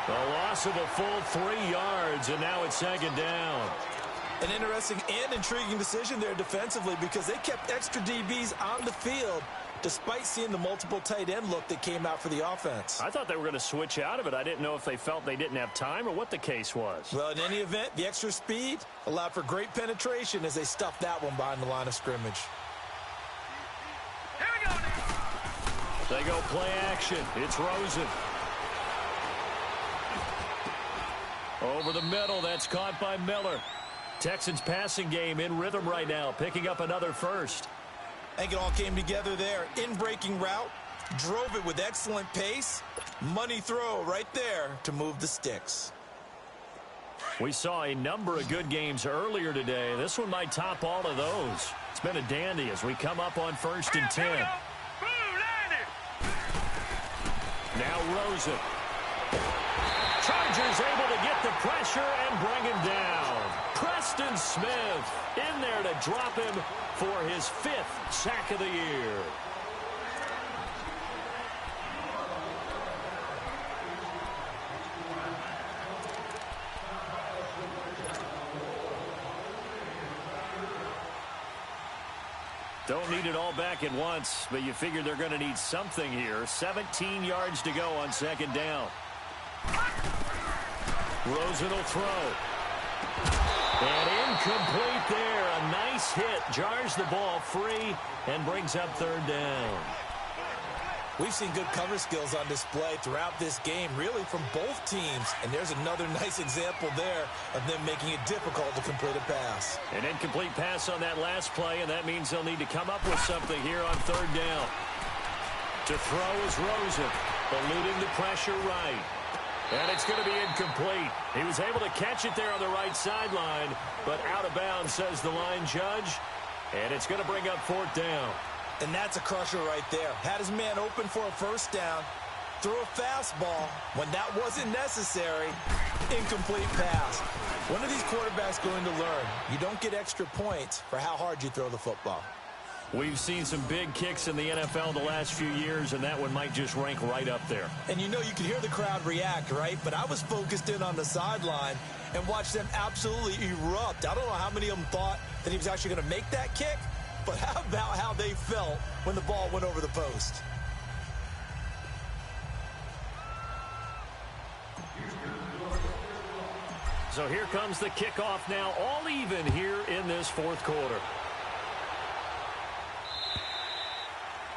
A loss of a full 3 yards, and now it's 2nd down. An interesting and intriguing decision there defensively because they kept extra DBs on the field despite seeing the multiple tight end look that came out for the offense. I thought they were going to switch out of it. I didn't know if they felt they didn't have time or what the case was. Well, in any event, the extra speed allowed for great penetration as they stuffed that one behind the line of scrimmage. Here we go now. They go play action. It's Rosen. Over the middle, that's caught by Miller. Texans passing game in rhythm right now, picking up another first. I think it all came together there. In-breaking route, drove it with excellent pace. Money throw right there to move the sticks. We saw a number of good games earlier today. This one might top all of those. It's been a dandy as we come up on 1st and 10. Now Rosen. Chargers able to get the pressure and bring him down. Preston Smith in there to drop him for his 5th sack of the year. Don't need it all back at once, but you figure they're going to need something here. 17 yards to go on 2nd down. Rosen will throw. And incomplete there. A nice hit. Jars the ball free and brings up 3rd down. We've seen good cover skills on display throughout this game, really from both teams. And there's another nice example there of them making it difficult to complete a pass. An incomplete pass on that last play, and that means they'll need to come up with something here on 3rd down. To throw is Rosen, eluding the pressure right. And it's going to be incomplete. He was able to catch it there on the right sideline, but out of bounds, says the line judge. And it's going to bring up 4th down. And that's a crusher right there. Had his man open for a first down, threw a fastball. When that wasn't necessary, incomplete pass. When are these quarterbacks going to learn? You don't get extra points for how hard you throw the football. We've seen some big kicks in the NFL the last few years, and that one might just rank right up there. And you know you can hear the crowd react, right? But I was focused in on the sideline and watched them absolutely erupt. I don't know how many of them thought that he was actually going to make that kick, but how about how they felt when the ball went over the post? So here comes the kickoff now, all even here in this 4th quarter.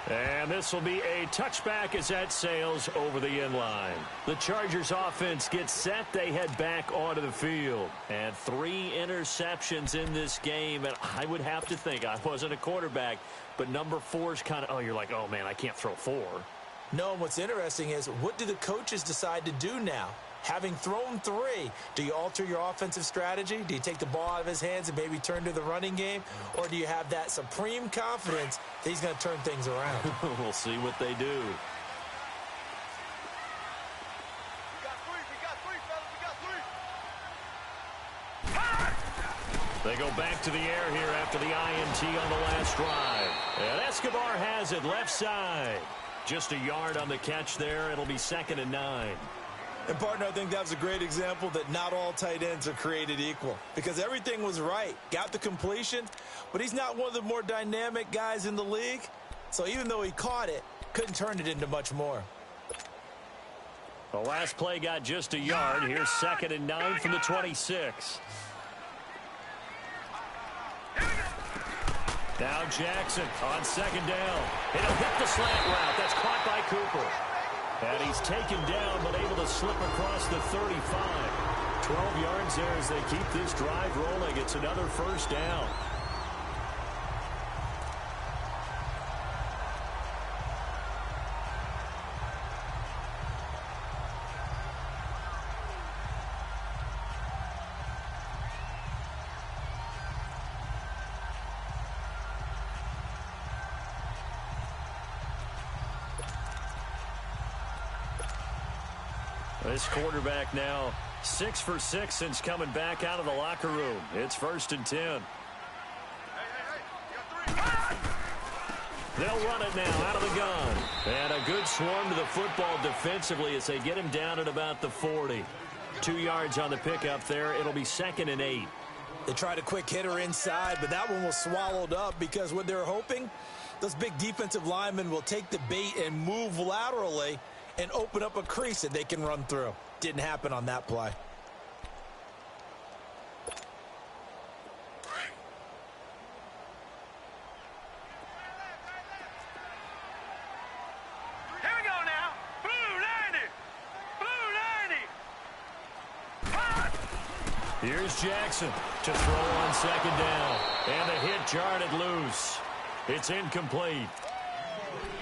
And this will be a touchback as that sails over the inline. The Chargers offense gets set. They head back onto the field. And 3 interceptions in this game. And I would have to think, I wasn't a quarterback, but number 4 is kind of, oh, you're like, oh, man, I can't throw 4. No, what's interesting is what do the coaches decide to do now? Having thrown 3, do you alter your offensive strategy? Do you take the ball out of his hands and maybe turn to the running game? Or do you have that supreme confidence that he's going to turn things around? We'll see what they do. We got 3, fellas. We got 3. They go back to the air here after the INT on the last drive. And Escobar has it left side. Just a yard on the catch there. It'll be 2nd and 9. And, partner, I think that was a great example that not all tight ends are created equal because everything was right. Got the completion, but he's not one of the more dynamic guys in the league. So even though he caught it, couldn't turn it into much more. The last play got just a yard. Here's 2nd and 9 from the 26. Now Jackson on 2nd down. And he'll hit the slant route. That's caught by Cooper. And he's taken down, but able to slip across the 35. 12 yards there as they keep this drive rolling. It's another first down. This quarterback now 6 for 6 since coming back out of the locker room. It's 1st and 10. They'll run it now out of the gun. And a good swarm to the football defensively as they get him down at about the 40. 2 yards on the pickup there. It'll be 2nd and 8. They tried a quick hitter inside, but that one was swallowed up because what they're hoping, those big defensive linemen will take the bait and move laterally and open up a crease that they can run through. Didn't happen on that play. Here we go now. Blue 90. Blue 90. Here's Jackson to throw on 2nd down. And the hit jarred it loose. It's incomplete.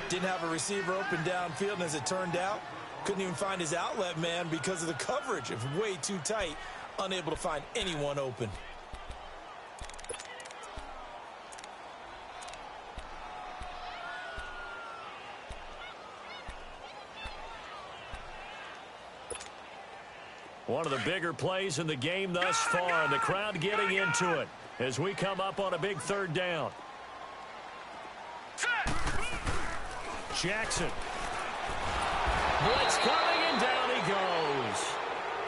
Didn't have a receiver open downfield, and as it turned out, couldn't even find his outlet man because of the coverage. It was way too tight, unable to find anyone open. One of the bigger plays in the game thus far, and the crowd getting into it as we come up on a big 3rd down. Jackson. Blitz coming, and down he goes.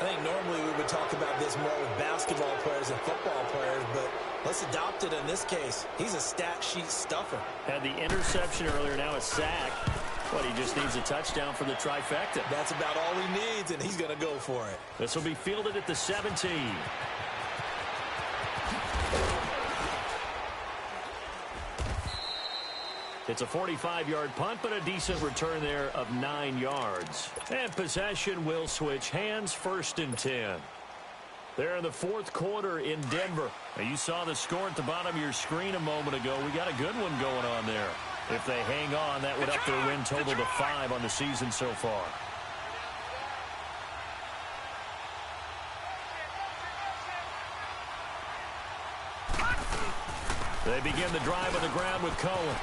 I think normally we would talk about this more with basketball players and football players, but let's adopt it in this case. He's a stat sheet stuffer. Had the interception earlier, now a sack. But he just needs a touchdown for the trifecta. That's about all he needs, and he's going to go for it. This will be fielded at the 17. It's a 45-yard punt, but a decent return there of 9 yards. And possession will switch hands, 1st and 10. They're in the 4th quarter in Denver. Now, you saw the score at the bottom of your screen a moment ago. We got a good one going on there. If they hang on, that would up their win total to 5 on the season so far. They begin the drive on the ground with Cohen.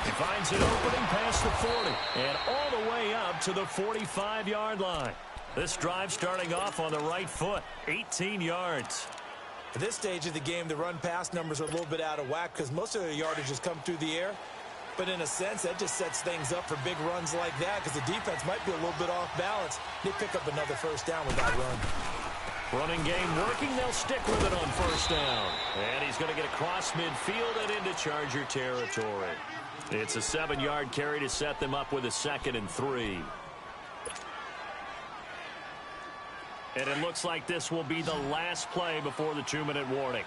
He finds an opening past the 40 and all the way up to the 45-yard line. This drive starting off on the right foot, 18 yards. At this stage of the game, the run-pass numbers are a little bit out of whack because most of their yardage has come through the air. But in a sense, that just sets things up for big runs like that because the defense might be a little bit off balance. They pick up another first down with that run. Running game working. They'll stick with it on first down. And he's going to get across midfield and into Charger territory. It's a 7-yard carry to set them up with a 2nd and 3. And it looks like this will be the last play before the 2-minute warning.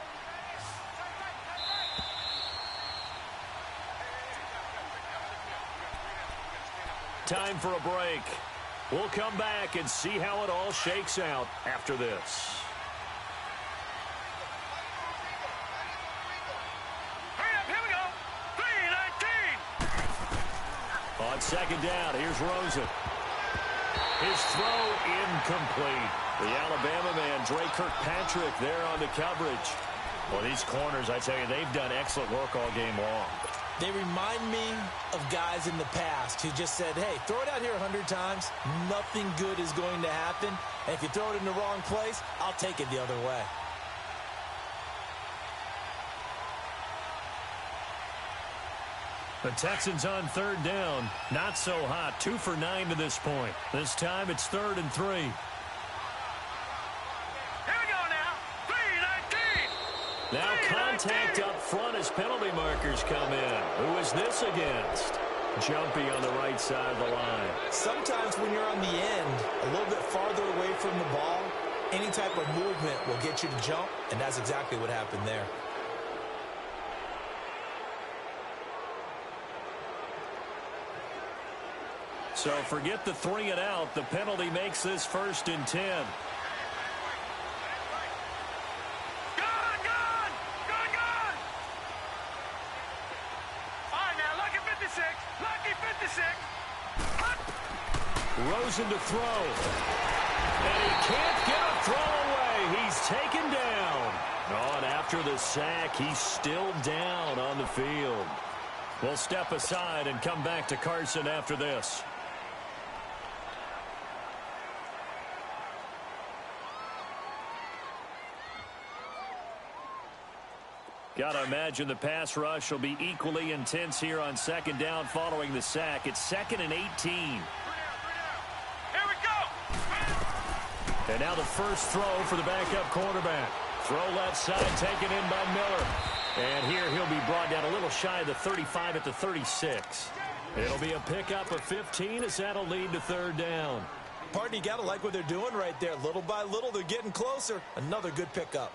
Time for a break. We'll come back and see how it all shakes out after this. On 2nd down, here's Rosen. His throw incomplete. The Alabama man, Dre Kirkpatrick, there on the coverage. Well, these corners, I tell you, they've done excellent work all game long. They remind me of guys in the past who just said, hey, throw it out here 100 times. Nothing good is going to happen. And if you throw it in the wrong place, I'll take it the other way. The Texans on 3rd down. Not so hot. 2 for 9 to this point. This time it's 3rd and 3. Here we go now. 3-19. Now contact up front as penalty markers come in. Who is this against? Jumpy on the right side of the line. Sometimes when you're on the end, a little bit farther away from the ball, any type of movement will get you to jump, and that's exactly what happened there. So forget the 3 and out. The penalty makes this 1st and 10. Gone! All right, now, lucky 56. Lucky 56. Rosen to throw. And he can't get a throw away. He's taken down. Oh, and after the sack, he's still down on the field. We'll step aside and come back to Carson after this. Got to imagine the pass rush will be equally intense here on 2nd down following the sack. It's 2nd and 18. Here we go. And now the first throw for the backup quarterback. Throw left side taken in by Miller. And here he'll be brought down a little shy of the 35 at the 36. It'll be a pickup of 15 as that'll lead to 3rd down. Partner, you got to like what they're doing right there. Little by little, they're getting closer. Another good pickup.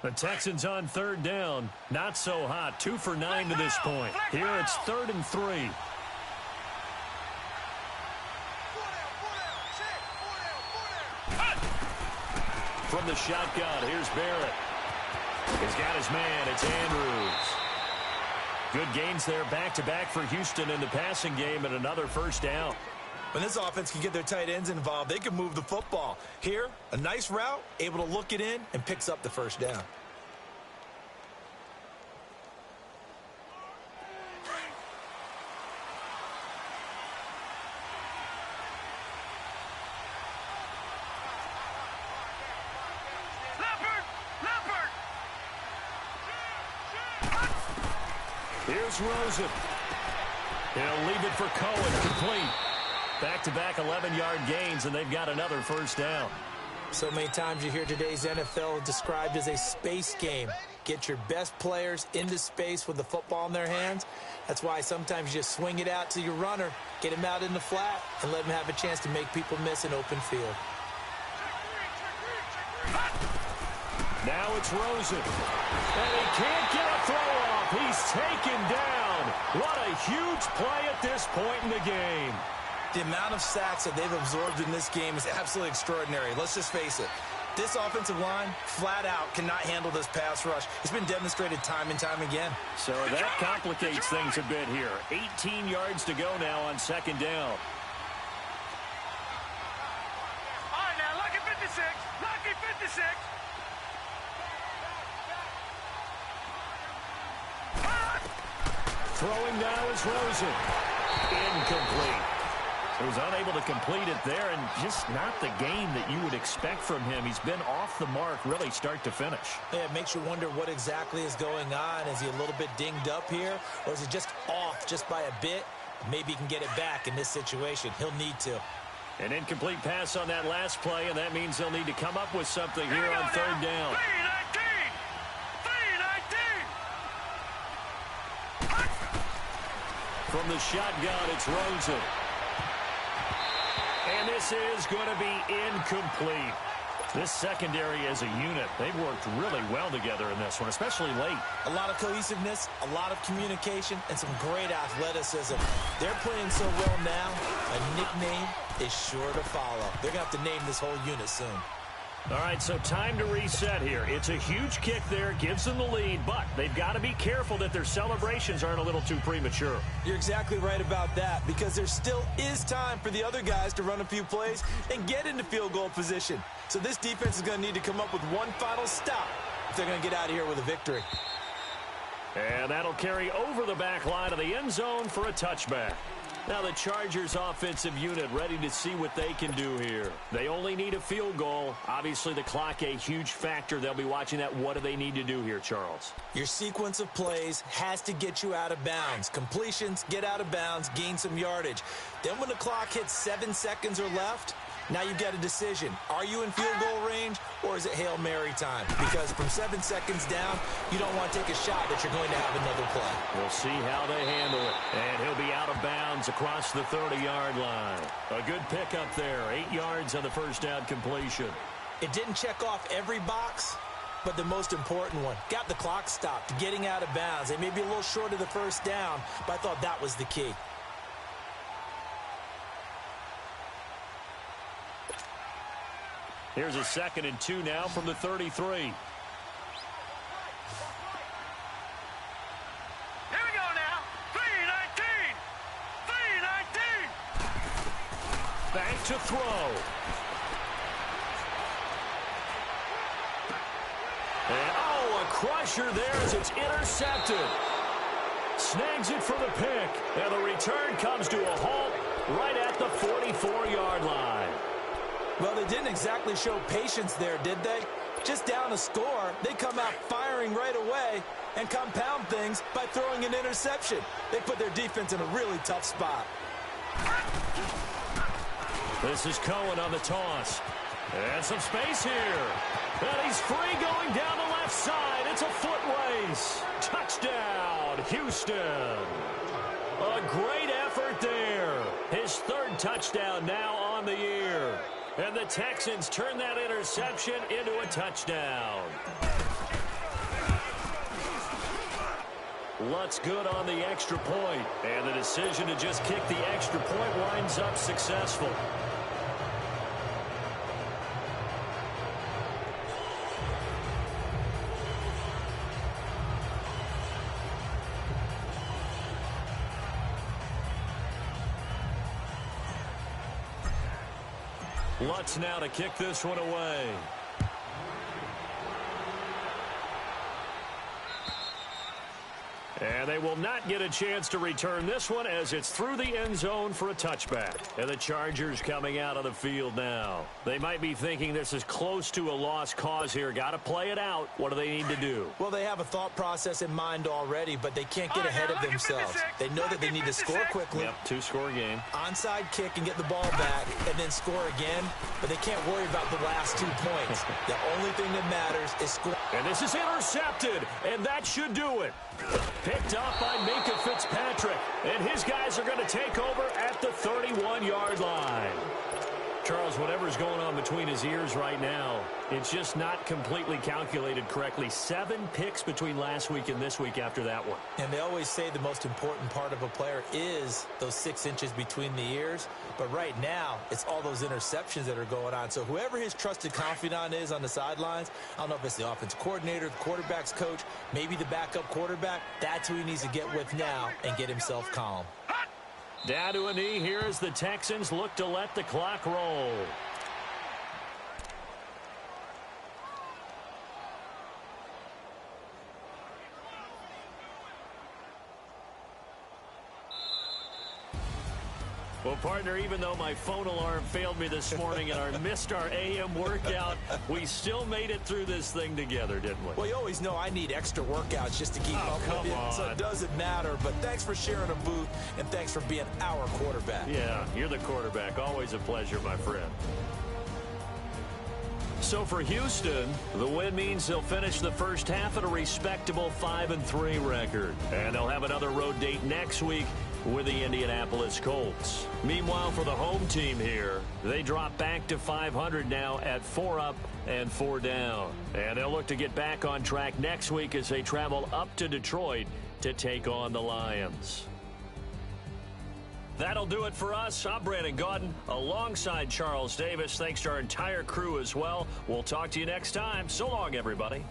The Texans on 3rd down. Not so hot. 2 for 9 to this point. Here it's 3rd and 3. From the shotgun, here's Barrett. He's got his man. It's Andrews. Good gains there back-to-back for Houston in the passing game and another first down. When this offense can get their tight ends involved, they can move the football. Here, a nice route, able to look it in, and picks up the first down. Here's Rosen. He'll leave it for Cohen, complete. Back-to-back 11-yard gains, and they've got another first down. So many times you hear today's NFL described as a space game. Get your best players into space with the football in their hands. That's why sometimes you just swing it out to your runner, get him out in the flat, and let him have a chance to make people miss an open field. Now it's Rosen. And he can't get a throw off. He's taken down. What a huge play at this point in the game. The amount of sacks that they've absorbed in this game is absolutely extraordinary. Let's just face it. This offensive line, flat out, cannot handle this pass rush. It's been demonstrated time and time again. So that complicates things a bit here. 18 yards to go now on second down. All right, now, lucky 56. Lucky 56. Throwing now is Rosen. Incomplete. He was unable to complete it there, and just not the game that you would expect from him. He's been off the mark, really, start to finish. Yeah, it makes you wonder what exactly is going on. Is he a little bit dinged up here, or is he just off just by a bit? Maybe he can get it back in this situation. He'll need to. An incomplete pass on that last play, and that means they'll need to come up with something here on third down. 3-19. From the shotgun, it's Rosen. And this is going to be incomplete. This secondary as a unit, they've worked really well together in this one, especially late. A lot of cohesiveness, a lot of communication, and some great athleticism. They're playing so well now, a nickname is sure to follow. They're going to have to name this whole unit soon. All right, so time to reset here. It's a huge kick there, gives them the lead, but they've got to be careful that their celebrations aren't a little too premature. You're exactly right about that, because there still is time for the other guys to run a few plays and get into field goal position. So this defense is going to need to come up with one final stop if they're going to get out of here with a victory. And that'll carry over the back line of the end zone for a touchback. Now the Chargers offensive unit ready to see what they can do here. They only need a field goal. Obviously the clock a huge factor. They'll be watching that. What do they need to do here, Charles? Your sequence of plays has to get you out of bounds. Completions, get out of bounds, gain some yardage. Then when the clock hits 7 seconds or left, now you get a decision. Are you in field goal range, or is it Hail Mary time? Because from 7 seconds down, you don't want to take a shot that you're going to have another play. We'll see how they handle it. And he'll be out of bounds across the 30-yard line. A good pickup there. 8 yards on the first down completion. It didn't check off every box, but the most important one. Got the clock stopped, getting out of bounds. They may be a little short of the first down, but I thought that was the key. Here's a 2nd and 2 now from the 33. Here we go now. 3-19. 3-19. Back to throw. And, oh, a crusher there as it's intercepted. Snags it for the pick. And the return comes to a halt right at the 44-yard line. Well, they didn't exactly show patience there, did they? Just down a score, they come out firing right away and compound things by throwing an interception. They put their defense in a really tough spot. This is Cohen on the toss. And some space here. And he's free going down the left side. It's a foot race. Touchdown, Houston. A great effort there. His 3rd touchdown now on the year. And the Texans turn that interception into a touchdown. Lutz good on the extra point. And the decision to just kick the extra point winds up successful. Lutz now to kick this one away. And they will not get a chance to return this one as it's through the end zone for a touchback. And the Chargers coming out of the field now. They might be thinking this is close to a lost cause here. Got to play it out. What do they need to do? Well, they have a thought process in mind already, but they can't get ahead of themselves. They know that they need to score quickly. Yep, 2-score game. Onside kick and get the ball back and then score again, but they can't worry about the last 2 points. The only thing that matters is score. And this is intercepted, and that should do it. Picked up by Minkah Fitzpatrick, and his guys are going to take over at the 31-yard line. Charles, whatever's going on between his ears right now, it's just not completely calculated correctly. 7 picks between last week and this week after that one. And they always say the most important part of a player is those 6 inches between the ears. But right now, it's all those interceptions that are going on. So whoever his trusted confidant is on the sidelines, I don't know if it's the offensive coordinator, the quarterback's coach, maybe the backup quarterback, that's who he needs to get with now and get himself calm. Down to a knee here as the Texans look to let the clock roll. Well, partner, even though my phone alarm failed me this morning and I missed our AM workout, we still made it through this thing together, didn't we? Well, you always know I need extra workouts just to keep up with you, so it doesn't matter. But thanks for sharing a booth, and thanks for being our quarterback. Yeah, you're the quarterback. Always a pleasure, my friend. So for Houston, the win means they'll finish the first half at a respectable 5-3 record. And they'll have another road date next week with the Indianapolis Colts. Meanwhile, for the home team here, they drop back to 500 now at 4 up and 4 down. And they'll look to get back on track next week as they travel up to Detroit to take on the Lions. That'll do it for us. I'm Brandon Gaudin alongside Charles Davis. Thanks to our entire crew as well. We'll talk to you next time. So long, everybody.